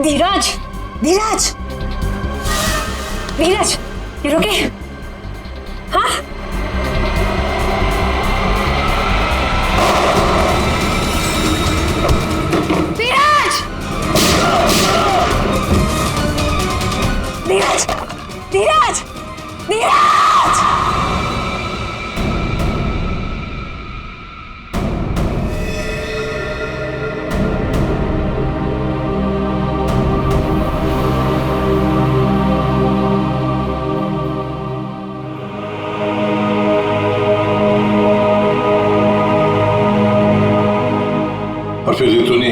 धीरज, धीरज, धीरज, ये रुके। हाँ, धीरज, धीरज, धीरज, धीरज। और फिर रितु ने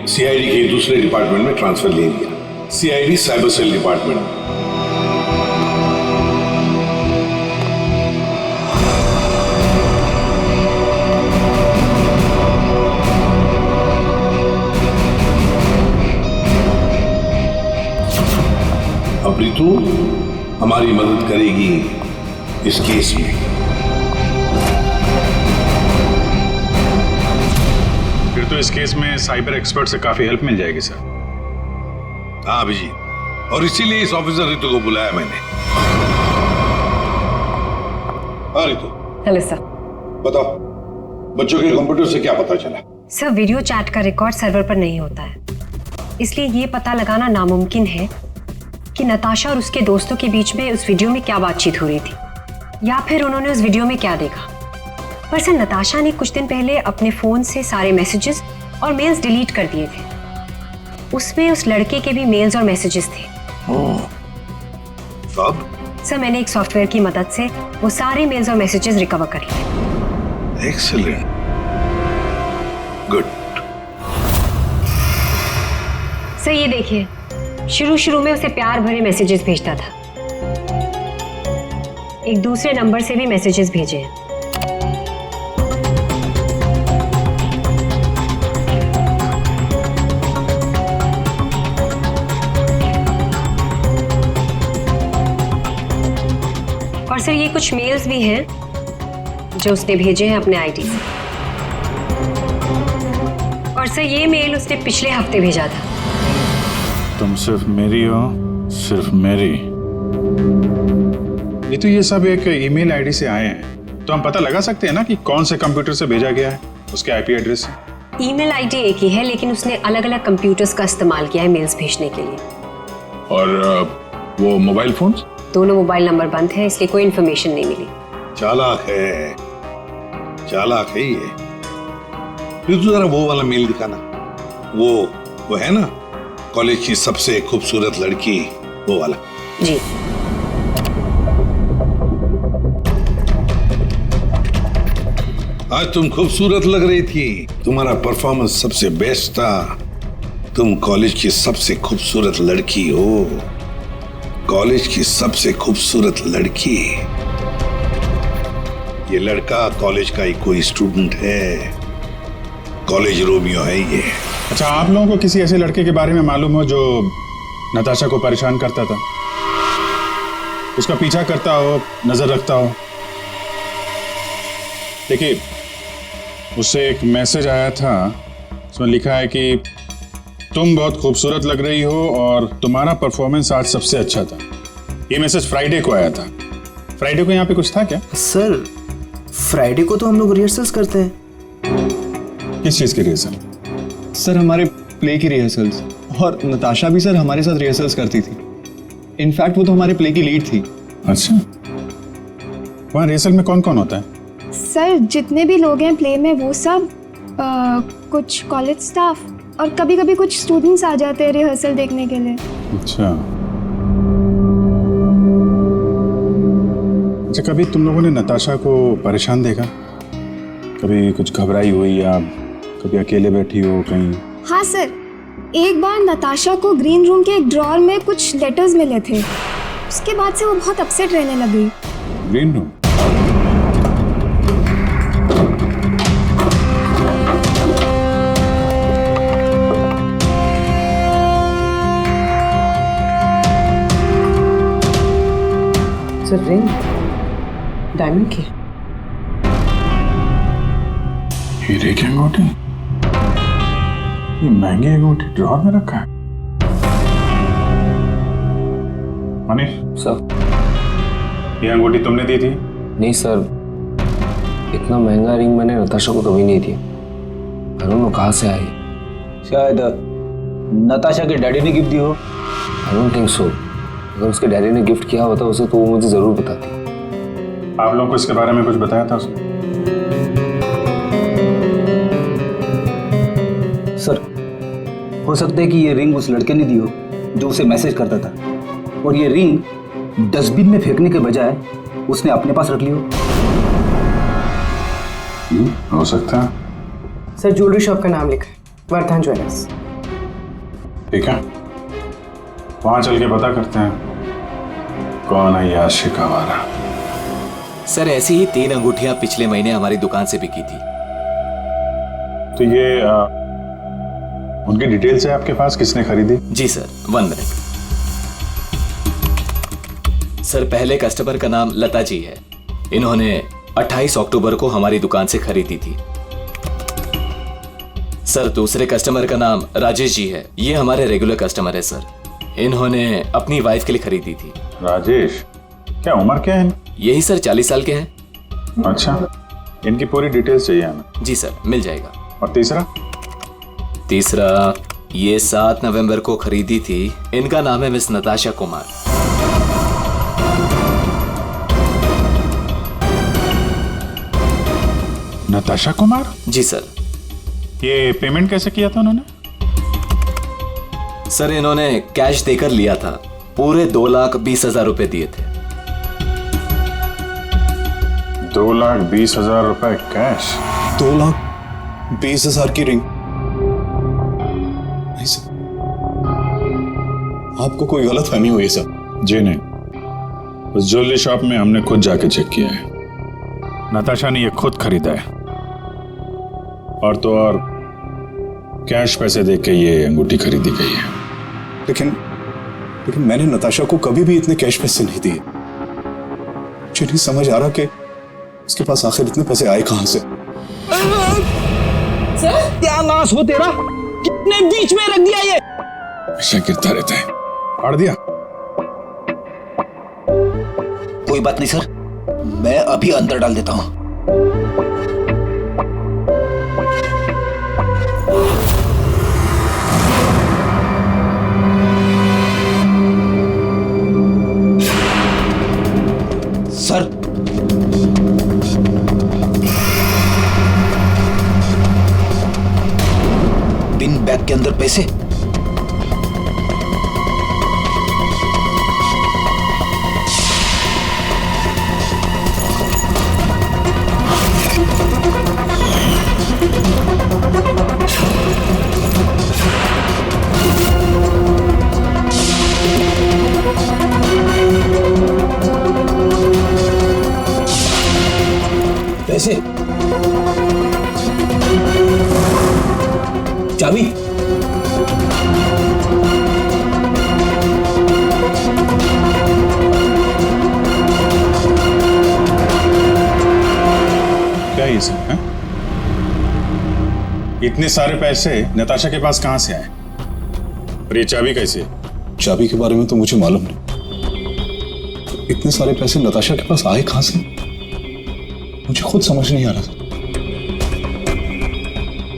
सीआईडी के दूसरे डिपार्टमेंट में ट्रांसफर ले लिया, सीआईडी साइबर सेल डिपार्टमेंट में। अब रितु हमारी मदद करेगी इस केस में। फिर तो इस केस में साइबर एक्सपर्ट से काफी हेल्प मिल जाएगी सर। हाँ अभिजीत, और इसीलिए इस ऑफिसर रितु को बुलाया मैंने। हाँ रितु। Hello sir. बताओ, बच्चों के कंप्यूटर से क्या पता चला? सर, वीडियो चैट का रिकॉर्ड सर्वर पर नहीं होता है, इसलिए ये पता लगाना नामुमकिन है कि नताशा और उसके दोस्तों के बीच में उस वीडियो में क्या बातचीत हो रही थी, या फिर उन्होंने उस वीडियो में क्या देखा। पर सर, नताशा ने कुछ दिन पहले अपने फोन से सारे मैसेजेस और मेल्स डिलीट कर दिए थे। उसमें उस लड़के के भी मेल्स और मैसेजेस थे। कब? सर, मैंने एक सॉफ्टवेयर की मदद से वो सारे मेल्स और मैसेजेस रिकवर कर लिए। Excellent, good. सर ये देखिए, शुरू में उसे प्यार भरे मैसेजेस भेजता था। एक दूसरे नंबर से भी मैसेजेस भेजे हैं। और सर, ये कुछ मेल्स भी हैं जो उसने भेजे हैं अपने आईडी से। और सर, ये मेल उसने पिछले हफ्ते भेजा था। तुम सिर्फ मेरी हो, सिर्फ मेरी। ये तो ये सब एक ईमेल आईडी से आए हैं, तो हम पता लगा सकते हैं ना कि कौन से कंप्यूटर से भेजा गया है, उसके आईपी एड्रेस से। ईमेल आईडी एक ही है, लेकिन उसने अलग अलग कंप्यूटर्स का इस्तेमाल किया है मेल्स भेजने के लिए। और वो मोबाइल फोन्स? दोनों मोबाइल नंबर बंद है, इसलिए कोई इन्फॉर्मेशन नहीं मिली। चालाक है, चालाक है ये। फिर तो जरा वो वाला मेल दिखाना। वो है ना, कॉलेज की सबसे खूबसूरत लड़की, वो वाला। जी। आज तुम खूबसूरत लग रही थी, तुम्हारा परफॉर्मेंस सबसे बेस्ट था। तुम कॉलेज की सबसे खूबसूरत लड़की हो, कॉलेज की सबसे खूबसूरत लड़की। ये लड़का कॉलेज का ही कोई स्टूडेंट है, कॉलेज रोमियो है ये। अच्छा, आप लोगों को किसी ऐसे लड़के के बारे में मालूम हो जो नताशा को परेशान करता था, उसका पीछा करता हो, नजर रखता हो? देखिए, उससे एक मैसेज आया था, उसमें लिखा है कि तुम बहुत खूबसूरत लग रही हो और तुम्हारा परफॉर्मेंस आज सबसे अच्छा था। ये मैसेज फ्राइडे को आया था। फ्राइडे को यहाँ पे कुछ था क्या? सर, फ्राइडे को तो हम लोग रिहर्सल्स करते हैं। किस चीज की रिहर्सल? सर, हमारे प्ले की रिहर्सल्स। और नताशा भी सर हमारे साथ रिहर्सल्स करती थी। इनफैक्ट वो तो हमारे प्ले की लीड थी। अच्छा, वहाँ रिहर्सल में कौन कौन होता है? सर, जितने भी लोग हैं प्ले में वो सब, कुछ कॉलेज स्टाफ और कभी कभी कुछ स्टूडेंट्स आ जाते हैं रिहर्सल देखने के लिए। अच्छा, कभी तुम लोगों ने नताशा को परेशान देखा? कभी कुछ घबराई हुई या कभी अकेले बैठी हो कहीं? हाँ सर, एक बार नताशा को ग्रीन रूम के एक ड्रॉअर में कुछ लेटर्स मिले थे। उसके बाद से वो बहुत अपसेट रहने लगी। Green room? Sir, ring diamond की। हीरे की अंगूठी? ये महंगी अंगूठी ड्रॉअर में रखा है? मनीष सर, ये अंगूठी तुमने दी थी? नहीं सर, इतना महंगा रिंग मैंने नताशा को कभी नहीं दिया। आई डोंट नो कहाँ से आई। शायद नताशा के डैडी ने गिफ्ट दी हो। I don't think so. अगर उसके डैडी ने गिफ्ट किया होता उसे तो वो मुझे जरूर बताती। आप लोगों को इसके बारे में कुछ बताया था उसने? सर, हो सकता है कि ये रिंग उस लड़के ने दी हो जो उसे मैसेज करता था, और ये रिंग डस्टबिन में फेंकने के बजाय उसने अपने पास रख ली हो। हो सकता है। सर, ज्वेलरी शॉप का नाम लिखा है, वर्धन ज्वेलर्स। ठीक है, वहां चल के पता करते हैं कौन है ये आशिक आवारा। सर, ऐसी ही 3 अंगूठियां पिछले महीने हमारी दुकान से बिकी थी। तो ये उनकी डिटेल्स है आपके पास, किसने खरीदी? जी सर, 1 मिनट। सर, पहले कस्टमर का नाम लता जी है। इन्होंने 28 अक्टूबर को हमारी दुकान से खरीदी थी। सर, दूसरे कस्टमर का नाम राजेश जी है। ये हमारे रेगुलर कस्टमर है सर। इन्होंने अपनी वाइफ के लिए खरीदी थी। राजेश, क्या उम्र क्या है? यही सर, 40 साल के हैं। अच्छा, इनकी पूरी डिटेल्स चाहिए हमें। जी सर, मिल जाएगा। और तीसरा? तीसरा ये 7 नवंबर को खरीदी थी। इनका नाम है मिस नताशा कुमार। नताशा कुमार? जी सर। ये पेमेंट कैसे किया था उन्होंने? सर, इन्होंने कैश देकर लिया था। पूरे 2,20,000 रुपए दिए थे। 2,20,000 रुपए कैश? 2,20,000 की रिंग? नहीं सर, आपको कोई गलत फहमी हुई है सर? जी नहीं, उस ज्वेलरी शॉप में हमने खुद जाके चेक किया है। नताशा ने ये खुद खरीदा है, और तो और कैश पैसे देके ये अंगूठी खरीदी गई है। लेकिन मैंने नताशा को कभी भी इतने कैश पैसे नहीं दिए। मुझे नहीं समझ आ रहा कि उसके पास आखिर इतने पैसे आए कहां से। क्या नाश हो तेरा, कितने बीच में रख दिया ये? ऐसा गिरता रहता है। फाड़ दिया? कोई बात नहीं सर, मैं अभी अंदर डाल देता हूं। सर, पिन बैग के अंदर पैसे। पैसे, चाबी, क्या ये सब है? इतने सारे पैसे नताशा के पास कहां से आए? और ये चाबी कैसे? चाबी के बारे में तो मुझे मालूम नहीं। इतने सारे पैसे नताशा के पास आए कहां से, मुझे खुद समझ नहीं आ रहा था।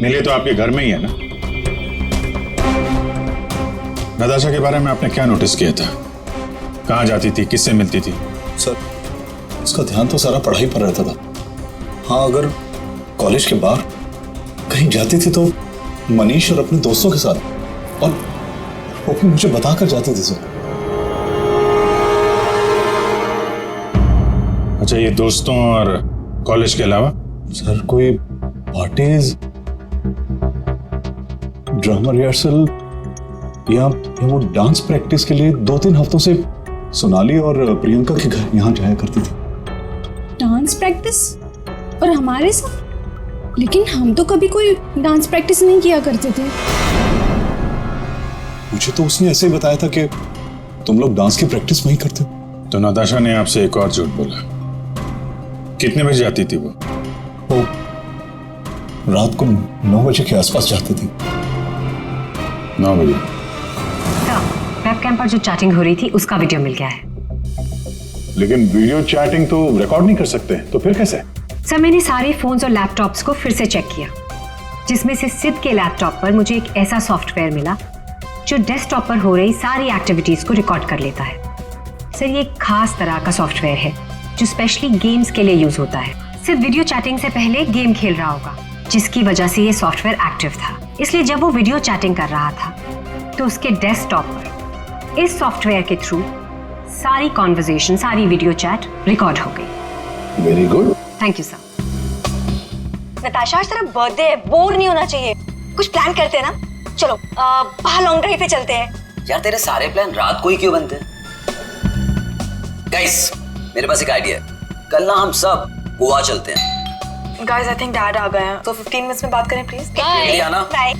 मिले तो आपके घर में ही है ना? नताशा के बारे में आपने क्या नोटिस किया था? कहां जाती थी, किससे मिलती थी? सर, उसका ध्यान तो सारा पढ़ाई पर रहता था। हाँ, अगर कॉलेज के बाहर कहीं जाती थी तो मनीष और अपने दोस्तों के साथ, और वो भी मुझे बताकर जाती थी सर। अच्छा, ये दोस्तों और कॉलेज के अलावा? सर, कोई पार्टीज, ड्रामा रिहर्सल या वो डांस प्रैक्टिस के लिए 2-3 हफ्तों से सोनाली और प्रियंका के घर यहाँ जाया करती थी। Dance practice? और हमारे साथ? लेकिन हम तो कभी कोई डांस प्रैक्टिस नहीं किया करते थे। मुझे तो उसने ऐसे ही बताया था कि तुम लोग डांस की प्रैक्टिस नहीं करते हो। तो नताशा ने आपसे एक और झूठ बोला। कितने बजे जाती थी वो? रात को 9 बजे के आसपास जाती थी। 9 बजे? मैं आपके वेबकैम पर जो चैटिंग हो रही थी उसका वीडियो मिल गया है। लेकिन वीडियो चैटिंग तो रिकॉर्ड नहीं कर सकते, तो फिर कैसे? सर मैंने सारे फोन्स और लैपटॉप्स को फिर से चेक किया, जिसमें से सिद्ध के लैपटॉप पर मुझे एक ऐसा सॉफ्टवेयर मिला जो डेस्कटॉप पर हो रही सारी एक्टिविटीज को रिकॉर्ड कर लेता है। सर ये एक खास तरह का सॉफ्टवेयर है जो स्पेशली गेम्स के लिए यूज होता है। सिर्फ वीडियो चैटिंग से पहले गेम खेल रहा होगा, जिसकी वजह से ये सॉफ्टवेयर एक्टिव था। इसलिए जब वो वीडियो चैटिंग कर रहा था तो उसके डेस्कटॉप पर इस सॉफ्टवेयर के थ्रू सारी कॉन्वर्सेशन, सारी वीडियो चैट रिकॉर्ड हो गई। Very good, thank you sir. Natasha आज तेरा बर्थडे है, बोर नहीं होना चाहिए, कुछ प्लान करते हैं ना। चलो बाहर लॉन्ग ड्राइव पे चलते हैं। यार तेरे सारे प्लान रात को ही क्यों बनते हैं? गाइस मेरे पास एक आइडिया है, कल ना हम सब गोवा चलते हैं। गाइस आई थिंक डैड आ गए हैं, तो 15 मिनट्स में बात करें प्लीज। बाय आना। बाय।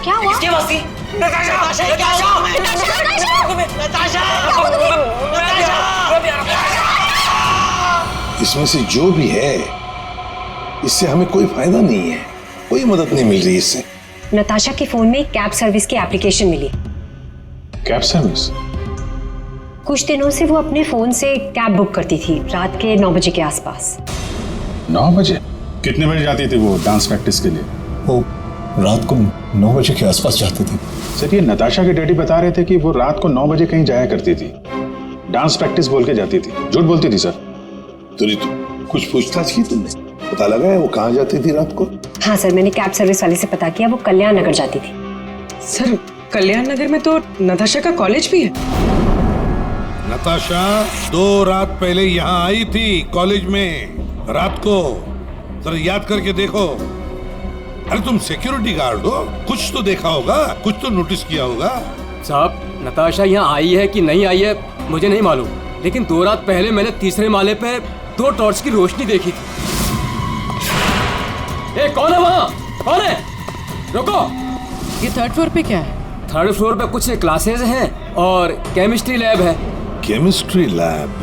क्या हुआ? किसकी आवाज थी? इसमें से जो भी है इससे हमें कोई फायदा नहीं है, कोई मदद नहीं मिल रही इससे। नताशा के फोन में कैब सर्विस की एप्लीकेशन मिली। Cab service? कुछ दिनों से वो अपने फोन से कैब बुक करती थी रात के 9 बजे के आसपास। 9 बजे? कितने बजे जाती थी वो डांस प्रैक्टिस के लिए? वो रात को 9 बजे के आसपास जाती थी। सर ये नताशा के डैडी बता रहे थे कि वो रात को 9 बजे कहीं जाया करती थी, डांस प्रैक्टिस बोल के जाती थी। झूठ बोलती थी सर? तो कुछ पूछताछ की तुमने? पता लगा है वो कहाँ जाती थी रात को? हाँ सर, मैंने कैब सर्विस वाले से पता किया, वो कल्याण नगर जाती थी। सर कल्याण नगर में तो नताशा का कॉलेज भी है। नताशा 2 रात पहले यहाँ आई थी कॉलेज में रात को, जरा याद करके देखो। अरे तुम सिक्योरिटी गार्ड हो, कुछ तो देखा होगा, कुछ तो नोटिस किया होगा। साहब नताशा यहाँ आई है कि नहीं आई है मुझे नहीं मालूम, लेकिन 2 रात पहले मैंने तीसरे माले पे 2 टॉर्च की रोशनी देखी थी। ए, कौन है वहाँ? कौन है? रुको। ये 3rd फ्लोर पे क्या है? 3rd फ्लोर पे कुछ क्लासेस हैं और केमिस्ट्री लैब है। Chemistry lab?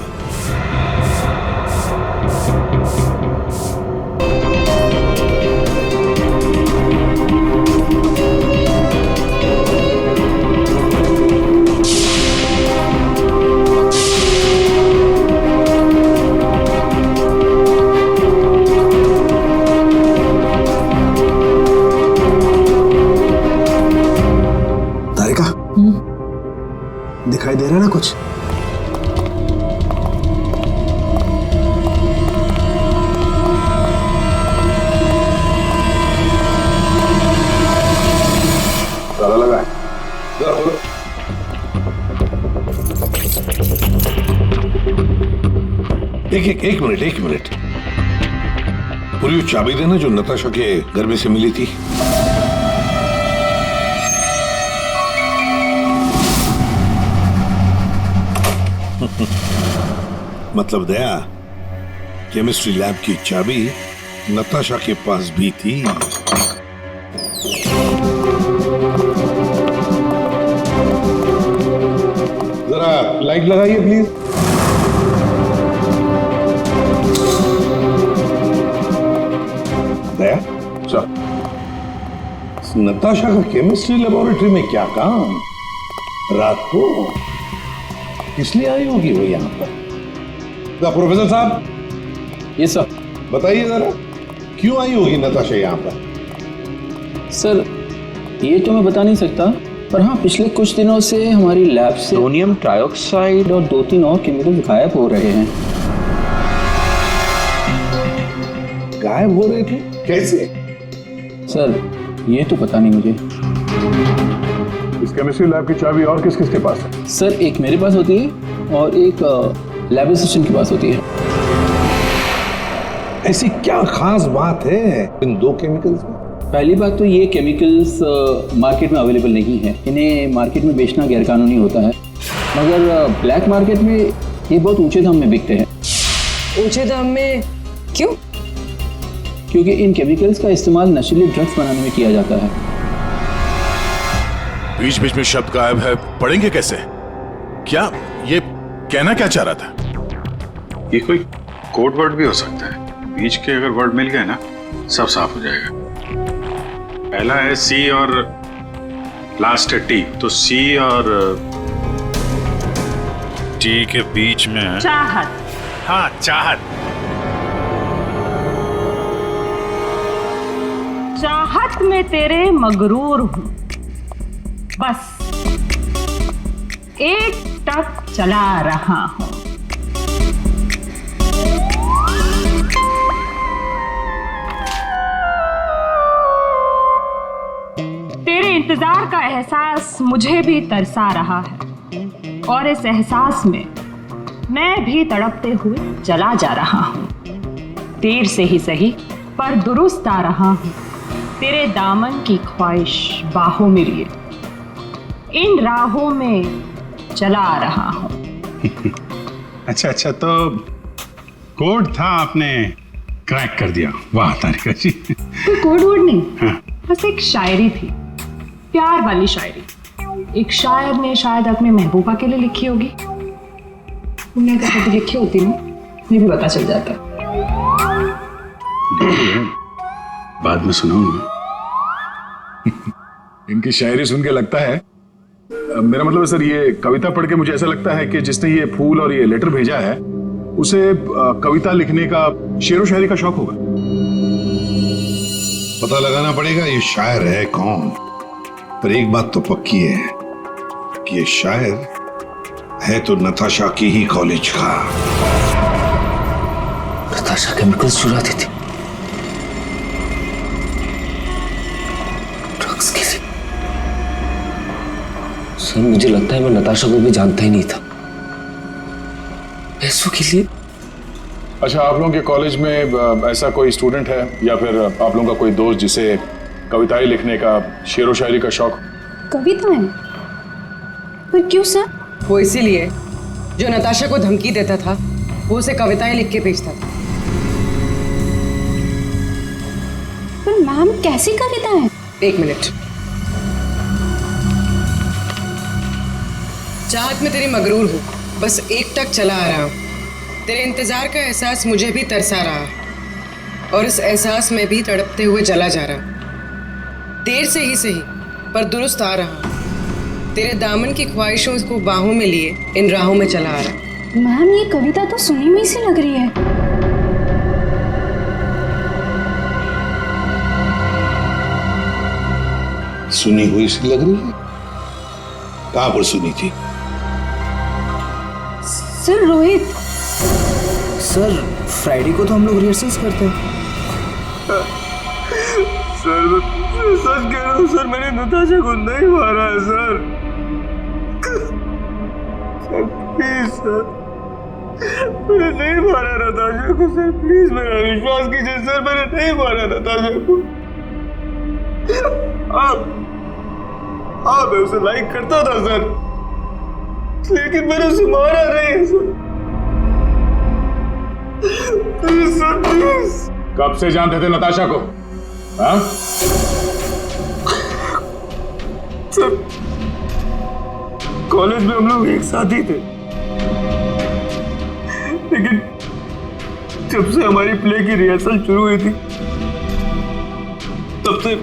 दिखाई दे रहा है ना कुछ? ताला लगा है, जरा खोलो। एक मिनट पूरी वो चाबी देना जो नताशा के घर में से मिली थी। मतलब दया, केमिस्ट्री लैब की चाबी नताशा के पास भी थी। जरा लाइट लगाइए प्लीज। दया सर, नताशा का केमिस्ट्री लेबोरेटरी में क्या काम? रात को किस लिए आई होगी वो यहाँ पर? प्रोफेसर साहब। ये सर बताइए जरा, क्यों आई होगी नताशा यहाँ पर? सर ये तो मैं बता नहीं सकता, पर हाँ पिछले कुछ दिनों से हमारी लैब से सोडियम ट्राइऑक्साइड और 2-3 और केमिकल गायब हो रहे हैं। गायब हो रहे थे? कैसे? सर ये तो पता नहीं मुझे। इस केमिस्ट्री लैब की चाबी और किस किस के पास है? सर एक मेरे पास होती है और एक लैब असिस्टेंट के पास होती है। ऐसी क्या खास बात है इन 2 केमिकल्स में? पहली बात तो ये केमिकल्स मार्केट में अवेलेबल नहीं है, इन्हें मार्केट में बेचना गैरकानूनी होता है, मगर ब्लैक मार्केट में ये बहुत ऊंचे दाम में बिकते हैं। ऊंचे दाम में क्यों? क्योंकि इन केमिकल्स का इस्तेमाल नशीले ड्रग्स बनाने में किया जाता है। बीच बीच में शब्द गायब है, पढ़ेंगे कैसे? क्या ये कहना क्या चाह रहा था? ये कोई कोड वर्ड भी हो सकता है, बीच के अगर वर्ड मिल गए ना सब साफ हो जाएगा। पहला है सी और लास्ट है टी, तो सी और टी के बीच में है चाहत। हाँ, चाहत। चाहत में तेरे मगरूर हूं, बस एक टक चला रहा हूं। तेरे इंतजार का एहसास मुझे भी तरसा रहा है और इस एहसास में मैं भी तड़पते हुए चला जा रहा हूं। देर से ही सही पर दुरुस्त आ रहा हूं, तेरे दामन की ख्वाहिश बाहों में लिए इन राहों में चला आ रहा हूं। अच्छा, तो कोड था, आपने क्रैक कर दिया। वाह तारिका जी। कोई कोड वर्ड नहीं, बस एक शायरी थी, प्यार वाली शायरी। एक शायर ने शायद अपने महबूबा के लिए लिखी होगी। तुमने अगर कभी लिखी होती ना, मुझे भी पता चल जाता। बाद में सुनाऊंगा। इनकी शायरी सुन के लगता है, मेरा मतलब है सर, ये कविता पढ़ के मुझे ऐसा लगता है कि जिसने ये फूल और ये लेटर भेजा है उसे कविता लिखने का, शेरो शायरी का शौक होगा। पता लगाना पड़ेगा ये शायर है कौन, पर एक बात तो पक्की है कि ये शायर है तो नताशा की ही कॉलेज का। नताशा केमिकल्स चुराती थी, ड्रग्स के लिए। सर मुझे लगता है मैं नताशा को भी जानता ही नहीं था। पैसों के लिए। अच्छा, आप लोगों के कॉलेज में ऐसा कोई स्टूडेंट है या फिर आप लोगों का कोई दोस्त जिसे कविताएं लिखने का, शेरो शायरी का शौक? कविताएं? पर क्यों सर? वो इसीलिए जो नताशा को धमकी देता था वो उसे कविताएं लिख के भेजता था। पर मैम कैसी कविताएं? एक मिनट। चाहत में तेरी मगरूर हूँ, बस एक टक चला आ रहा हूँ। तेरे इंतजार का एहसास मुझे भी तरसा रहा और इस एहसास में भी तड़पते हुए चला जा रहा। देर से ही सही पर दुरुस्त आ रहा। तेरे दामन की ख्वाहिशों को बाहों में लिए इन राहों में चला आ रहा। मैम ये कविता तो सुनी हुई सी लग रही है। सुनी हुई सी लग रही है? कहां पर सुनी थी? सर रोहित। सर फ्राइडे को तो हम लोग रिहर्सल्स करते हैं। सर सच कह रहा हूँ सर, मैंने नताशा को नहीं मारा है सर। सर प्लीज सर, मैंने नहीं मारा नताशा को सर, प्लीज मेरा विश्वास कीजिए सर, मैंने नहीं मारा नताशा को। मैं उसे लाइक करता था सर, लेकिन मैंने उसे मारा नहीं है सर। Please sir please. कब से जानते थे नताशा को? हाँ? सर कॉलेज में हम लोग एक साथ ही थे, लेकिन जब से हमारी प्ले की रिहर्सल शुरू हुई थी तब से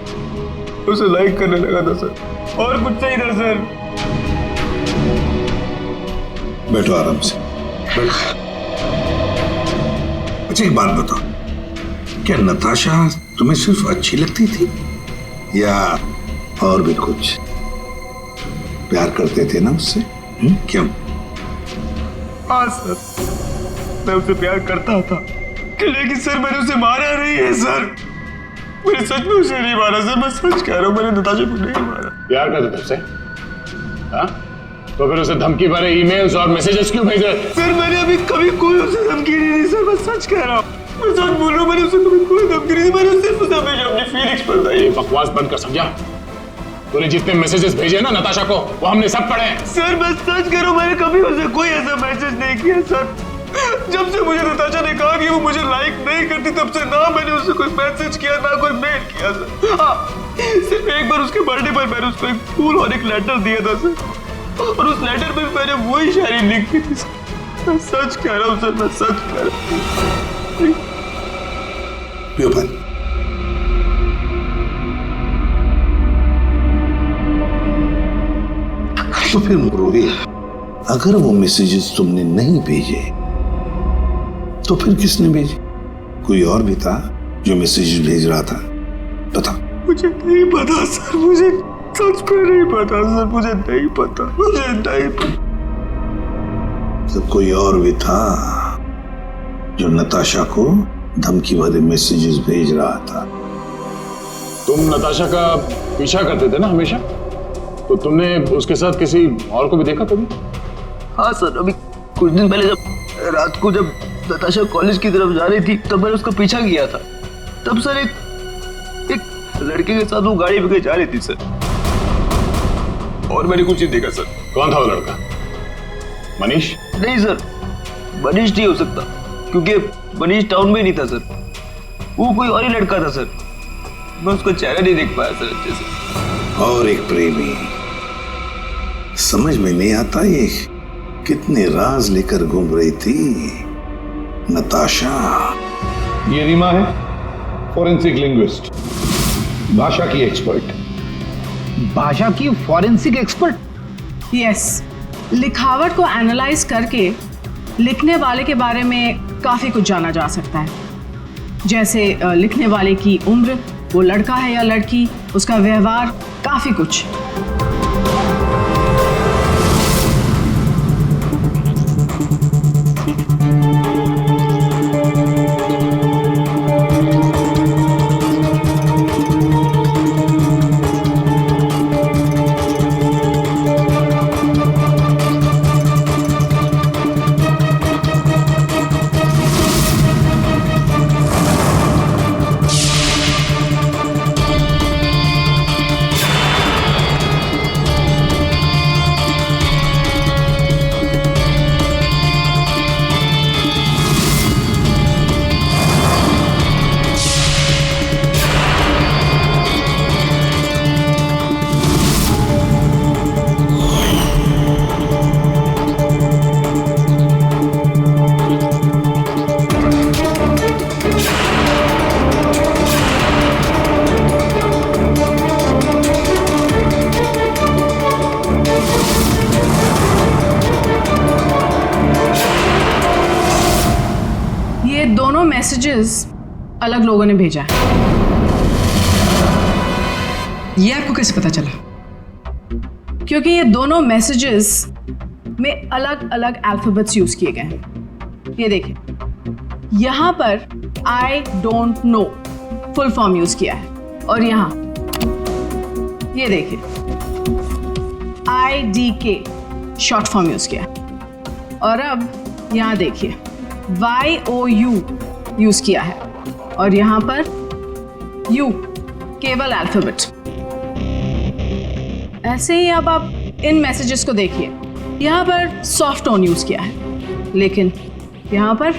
उसे लाइक करने लगा था सर, और कुछ नहीं था सर। बैठो आराम से, बैठो। अच्छा एक बात बताओ, क्या नताशा तुम्हें सिर्फ अच्छी लगती थी या और भी कुछ? प्यार करते थे ना उससे? क्यों? हाँ सर, मैं उसे प्यार करता था, लेकिन सर मैंने उसे मारा नहीं है सर। मैंने सच में उसे नहीं मारा सर, मैं सच कह रहा हूँ, मैंने नताशा को नहीं मारा। प्यार करते थे उससे? हाँ? तो फिर उसे धमकी भरे ईमेल्स और मैसेजेस क्यों भेजे? सर मैंने अभी कभी कोई उसे धमकी नहीं दी सर, मैं सच कह रहा हूँ, मैं सच बोल रहा हूँ, मैंने उसे कभी कोई धमकी नहीं दी, मैंने सिर्फ उसे हमेशा अपनी फीलिंग्स बताई। ये बकवास बंद कर, समझा? तूने जितने मैसेजेस भेजे ना नताशा को, वो हमने सब पढ़े हैं। सर मैं सच कह रहा हूँ, मैंने कभी उसे कोई ऐसा मैसेज नहीं किया सर। जब से मुझे नताशा ने कहा कि वो मुझे लाइक नहीं करती, तब से ना मैंने उससे कोई मैसेज किया ना कोई मेल किया सर। हाँ, सिर्फ एक बार उसके बर्थडे पर मैंने उसको एक फूल और एक लेटर दिया था सर, और उस लेटर में मैंने वही शायरी लिखी थी सर। मैं सच कह रहा हूँ सर, मैं सच कह रहा हूँ। पियो पानी। तो फिर रोहित, अगर वो मैसेजेस तुमने नहीं भेजे तो फिर किसने भेजे? कोई और भी था जो मैसेजेस भेज रहा था? बता। मुझे नहीं पता सर, मुझे सच में नहीं पता सर, मुझे नहीं पता, मुझे नहीं पता। तो कोई और भी था जो नताशा को धमकी भरे मैसेजेस भेज रहा था। तुम नताशा का पीछा करते थे ना हमेशा, तो तुमने उसके साथ किसी और को भी देखा कभी? हाँ सर, अभी कुछ दिन पहले जब रात को जब नताशा कॉलेज की तरफ जा रही थी तब मैंने उसका पीछा किया था। तब सर एक लड़के के साथ वो गाड़ी पे जा रही थी सर, और मैंने कुछ नहीं देखा सर। कौन था वो लड़का? मनीष? नहीं सर, मनीष नहीं हो सकता, क्योंकि मनीष टाउन में नहीं था सर, वो कोई और ही लड़का था सर। मैं उसका चेहरा नहीं देख पाया सर अच्छे से। और एक प्रेमी, समझ में नहीं आता ये कितने राज लेकर घूम रही थी नताशा। ये रीमा है, फॉरेंसिक लिंग्विस्ट, भाषा की एक्सपर्ट। भाषा की फॉरेंसिक एक्सपर्ट? यस, लिखावट को एनालाइज करके लिखने वाले के बारे में काफ़ी कुछ जाना जा सकता है, जैसे लिखने वाले की उम्र, वो लड़का है या लड़की, उसका व्यवहार, काफ़ी कुछ। दोनों मैसेजेस अलग लोगों ने भेजा है। ये आपको कैसे पता चला? क्योंकि ये दोनों मैसेजेस में अलग अलग अल्फाबेट्स यूज किए गए हैं। ये देखिए, यहां पर I don't know full form use किया है, और यहां ये देखिए IDK शॉर्ट फॉर्म यूज किया है, और अब यहां देखिए YOU यूज किया है, और यहां पर U केवल अल्फाबेट। ऐसे ही अब आप इन मैसेजेस को देखिए, यहां पर सॉफ्ट टोन यूज किया है, लेकिन यहां पर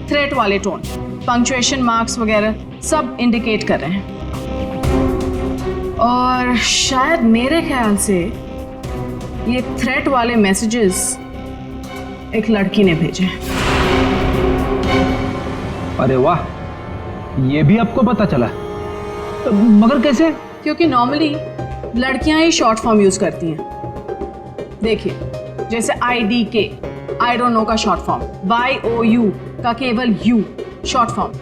थ्रेट वाले टोन, पंक्चुएशन मार्क्स वगैरह सब इंडिकेट कर रहे हैं। और शायद मेरे ख्याल से ये थ्रेट वाले मैसेजेस एक लड़की ने भेजे हैं। अरे वाह, ये भी आपको पता चला? मगर कैसे? क्योंकि नॉर्मली लड़कियां ही शॉर्ट फॉर्म यूज करती हैं। देखिए, जैसे IDK आई डोंट नो का शॉर्ट फॉर्म, YOU का केवल U शॉर्ट फॉर्म,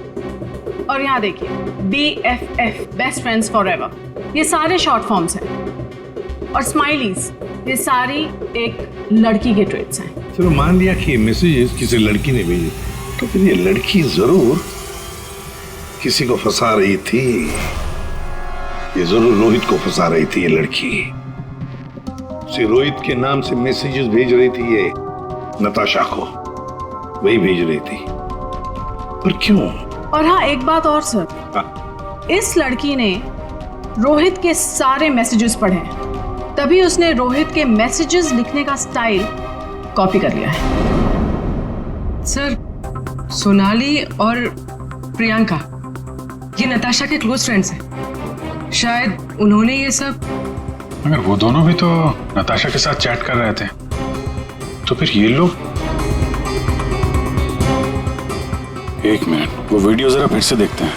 और यहाँ देखिए BFF बेस्ट फ्रेंड्स फॉरएवर, ये सारे शॉर्ट फॉर्म्स हैं। और स्माइलीज, ये सारी एक लड़की के ट्रेट्स हैं। चलो मान लिया कि मैसेजेस किसी लड़की ने भेजे, तो फिर ये लड़की जरूर किसी को फंसा रही थी। ये जरूर रोहित को फंसा रही थी। ये लड़की रोहित के नाम से मैसेजेस भेज रही थी, ये नताशा को वही भेज रही थी। पर क्यों? और हाँ, एक बात और सर, इस लड़की ने रोहित के सारे मैसेजेस पढ़े हैं, तभी उसने रोहित के मैसेजेस लिखने का स्टाइल कॉपी कर लिया है। सर, सोनाली और प्रियंका ये नताशा के क्लोज फ्रेंड्स हैं, शायद उन्होंने ये सब। मगर वो दोनों भी तो नताशा के साथ चैट कर रहे थे, तो फिर ये लोग एक मिनट, वो वीडियो जरा फिर से देखते हैं।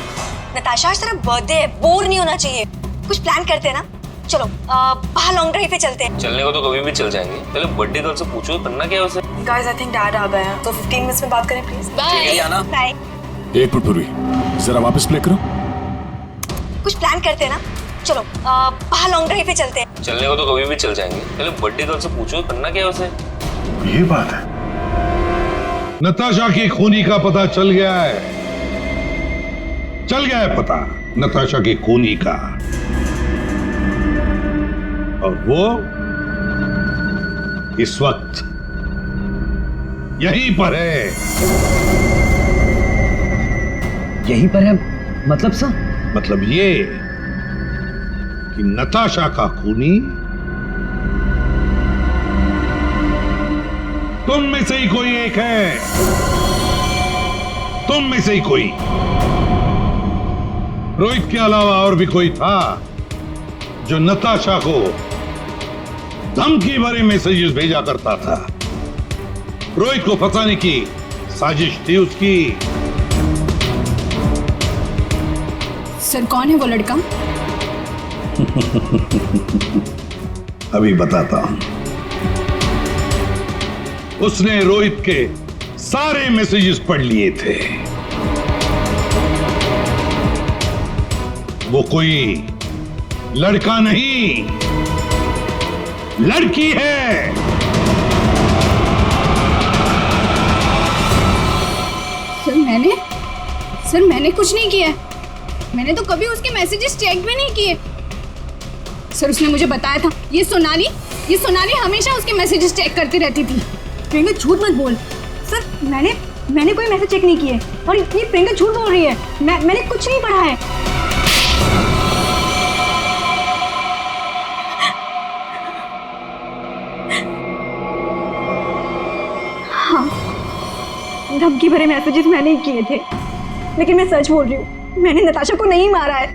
नताशा आज तेरा बर्थडे है, बोर नहीं होना चाहिए। कुछ प्लान करते हैं ना? चलो बाहर लॉन्ग ड्राइव पे चलते हैं। चलने को तो कभी भी चल जाएंगे, पहले बर्थडे गर्ल से पूछो करना क्या है उसे। गाइस आई थिंक डैड आ गए हैं, तो 15 मिनट्स में बात करें प्लीज। Bye bye. एक मिनट पूर्वी, जरा वापस प्ले करो। कुछ प्लान करते हैं ना? चलो बाहर लॉन्ग ड्राइव पे चलते हैं। चलने को तो कभी भी चल जाएंगे, पहले बर्थडे गर्ल से पूछो करना क्या है उसे। ये बात है। नताशा की खूनी का पता चल गया है, चल गया है पता नताशा की खूनी का, और वो इस वक्त यहीं पर है। यहीं पर है मतलब सर? मतलब ये कि नताशा का खूनी तुम में से ही कोई एक है, तुम में से ही कोई। रोहित के अलावा और भी कोई था जो नताशा को धमकी भरे मैसेजेस भेजा करता था। रोहित को फंसाने की साजिश थी उसकी। सर कौन है वो लड़का? अभी बताता हूं। उसने रोहित के सारे मैसेजेस पढ़ लिए थे। वो कोई लड़का नहीं, लड़की है। सर मैंने कुछ नहीं किया। मैंने तो कभी उसके मैसेजेस चेक भी नहीं किए। सर उसने मुझे बताया था, ये सोनाली हमेशा उसके मैसेजेस चेक करती रहती थी। प्रियंका झूठ मत बोल। सर मैंने कोई मैसेज चेक नहीं किए, और ये प्रियंका झूठ बोल रही है। मैंने कुछ नहीं पढ़ा है। हाँ, धमकी भरे मैसेजेस मैंने ही किए थे, लेकिन मैं सच बोल रही हूँ, मैंने नताशा को नहीं मारा है।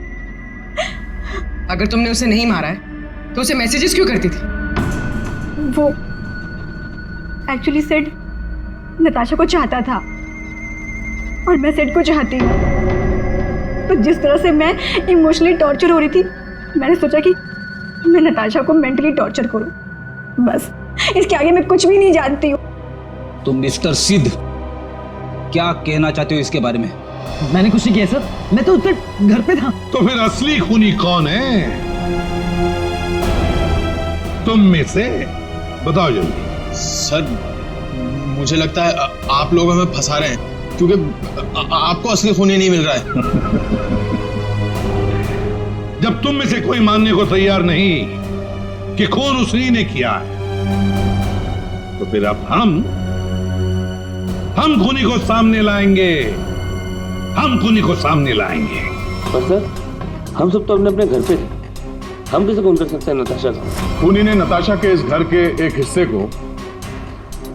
अगर तुमने उसे नहीं मारा है तो उसे मैसेजेस क्यों करती थी? वो एक्चुअली सेड नताशा को चाहता था, और मैं सेड को चाहती हूँ। तो जिस तरह से मैं इमोशनली टॉर्चर हो रही थी, मैंने सोचा कि मैं नताशा को मेंटली टॉर्चर करूँ। बस इसके आगे मैं कुछ भी नहीं जानती हूँ। तुम मिस्टर सिद्ध क्या कहना चाहते हो इसके बारे में? मैंने कुछ नहीं किया सर, मैं तो उधर घर पे था। तो फिर असली खूनी कौन है तुम में से? बताओ जल्दी। सर मुझे लगता है आप लोग हमें फंसा रहे हैं, क्योंकि आपको असली खूनी नहीं मिल रहा है। जब तुम में से कोई मानने को तैयार नहीं कि खून उसी ने किया है, तो फिर अब हम खूनी को सामने लाएंगे। हम खूनी को सामने लाएंगे। पर सर हम सब तो अपने अपने घर पे थे, हम कैसे खून कर सकते हैं नताशा का? खूनी ने नताशा के इस घर के एक हिस्से को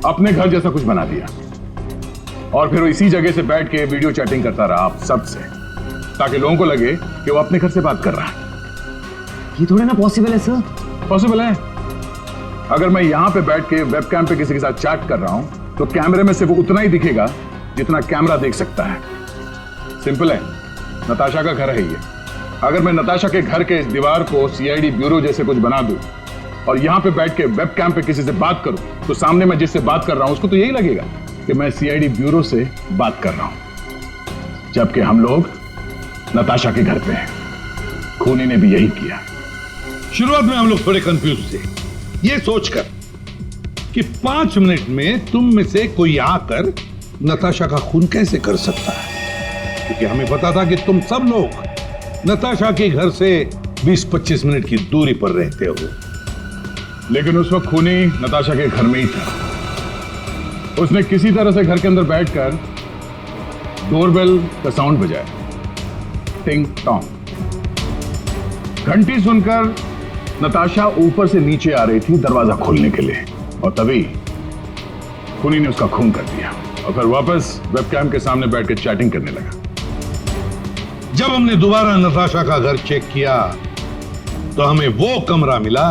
अपने घर जैसा कुछ बना दिया, और फिर वो इसी जगह से बैठ के वीडियो चैटिंग करता रहा आप सब से, ताकि लोगों को लगे कि वो अपने घर से बात कर रहा है। ये थोड़ा ना पॉसिबल है सर। पॉसिबल है। अगर मैं यहां पे बैठ के वेबकैम पे किसी के साथ चैट कर रहा हूं, तो कैमरे में सिर्फ उतना ही दिखेगा जितना कैमरा देख सकता है। सिंपल है, नताशा का घर है ये। अगर मैं नताशा के घर के इस दीवार को सीआईडी ब्यूरो जैसे कुछ बना दूं और यहां पे बैठ के वेबकैम पे किसी से बात करूं, तो सामने मैं जिससे बात कर रहा हूं उसको तो यही लगेगा कि मैं सीआईडी ब्यूरो से बात कर रहा हूं, जबकि हम लोग नताशा के घर पे हैं। खूनी ने भी यही किया। शुरुआत में हम लोग थोड़े कंफ्यूज थे, ये सोचकर कि 5 मिनट में तुम में से कोई आकर नताशा का खून कैसे कर सकता है, क्योंकि हमें पता था कि तुम सब लोग नताशा के घर से 20-25 मिनट की दूरी पर रहते हो। लेकिन उस वक्त खूनी नताशा के घर में ही था। उसने किसी तरह से घर के अंदर बैठकर डोरबेल का साउंड बजाया, टिंग टोंग। घंटी सुनकर नताशा ऊपर से नीचे आ रही थी दरवाजा खोलने के लिए, और तभी खूनी ने उसका खून कर दिया और फिर वापस वेबकैम के सामने बैठ के चैटिंग करने लगा। जब हमने दोबारा नताशा का घर चेक किया तो हमें वो कमरा मिला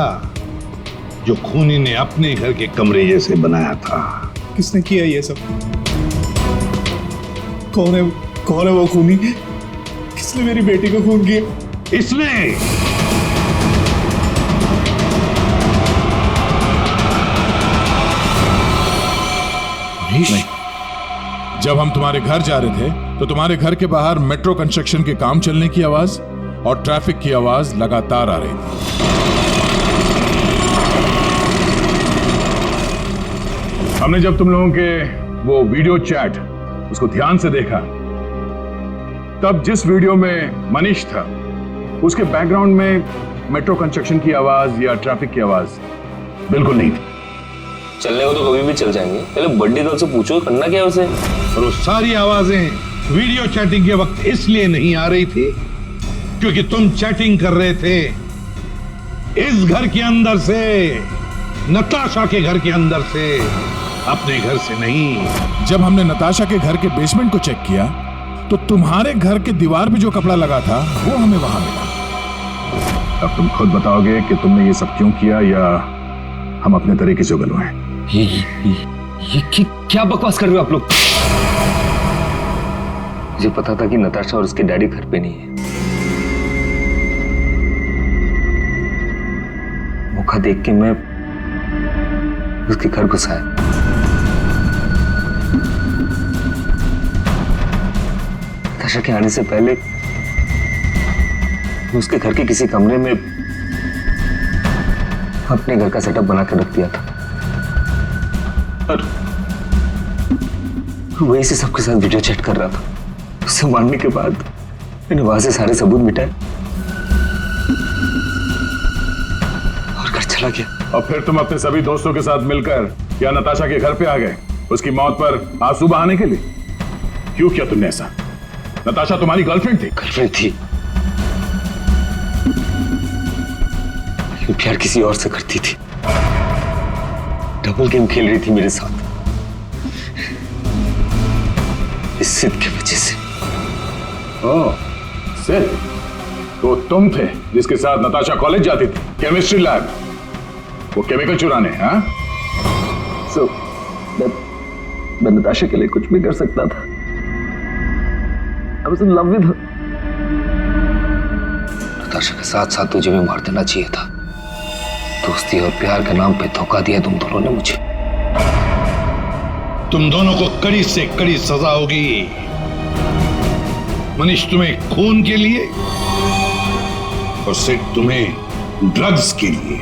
जो खूनी ने अपने घर के कमरे जैसे बनाया था। किसने किया ये सब? कौन है वो खूनी? किसने मेरी बेटी को खून किया? इसने। नहीं। जब हम तुम्हारे घर जा रहे थे तो तुम्हारे घर के बाहर मेट्रो कंस्ट्रक्शन के काम चलने की आवाज और ट्रैफिक की आवाज लगातार आ रही थी। हमने जब तुम लोगों के वो वीडियो चैट उसको ध्यान से देखा, तब जिस वीडियो में मनीष था उसके बैकग्राउंड में मेट्रो कंस्ट्रक्शन की आवाज या ट्रैफिक की आवाज बिल्कुल नहीं थी। चलने को तो कभी भी चल जाएंगे, पहले बड्डी गर्ल से पूछो करना क्या है उसे। और वो सारी आवाजें वीडियो चैटिंग के वक्त इसलिए नहीं आ रही थी क्योंकि तुम चैटिंग कर रहे थे इस घर के अंदर से, नताशा के घर के अंदर से, अपने घर से नहीं। जब हमने नताशा के घर के बेसमेंट को चेक किया तो तुम्हारे घर के दीवार पे जो कपड़ा लगा था वो हमें वहां मिला। अब तुम खुद बताओगे कि तुमने ये सब क्यों किया या हम अपने तरीके से उगलवाएं। ये क्या बकवास कर रहे हो आप लोग? मुझे पता था कि नताशा और उसके डैडी घर पे नहीं है। मौका देख के मैं उसके घर घुस आया। नताशा के आने से पहले उसके घर के किसी कमरे में अपने घर का सेटअप बना कर रख दिया था और वहीं से सबके साथ वीडियो चैट कर रहा था। उसे मारने के बाद मैंने वहां से सारे सबूत मिटाए और घर चला गया। और फिर तुम अपने सभी दोस्तों के साथ मिलकर या नताशा के घर पे आ गए उसकी मौत पर आंसू बहाने के लिए। क्यों किया तुमने ऐसा? नताशा तुम्हारी गर्लफ्रेंड थी। गर्लफ्रेंड थी, प्यार किसी और से करती थी, डबल गेम खेल रही थी मेरे साथ, इस सिद्ध की वजह से। ओह, सिद्ध तो तुम थे जिसके साथ नताशा कॉलेज जाती थी, केमिस्ट्री लैब, वो केमिकल चुराने। हाँ, मैं नताशा के लिए कुछ भी कर सकता था। I was in love with her. Natasha के साथ साथ तुझे भी मार देना चाहिए था। दोस्ती और प्यार के नाम पे धोखा दिया तुम दोनों ने मुझे। तुम दोनों को कड़ी से कड़ी सजा होगी। मनीष तुम्हें खून के लिए और सिड तुम्हें ड्रग्स के लिए।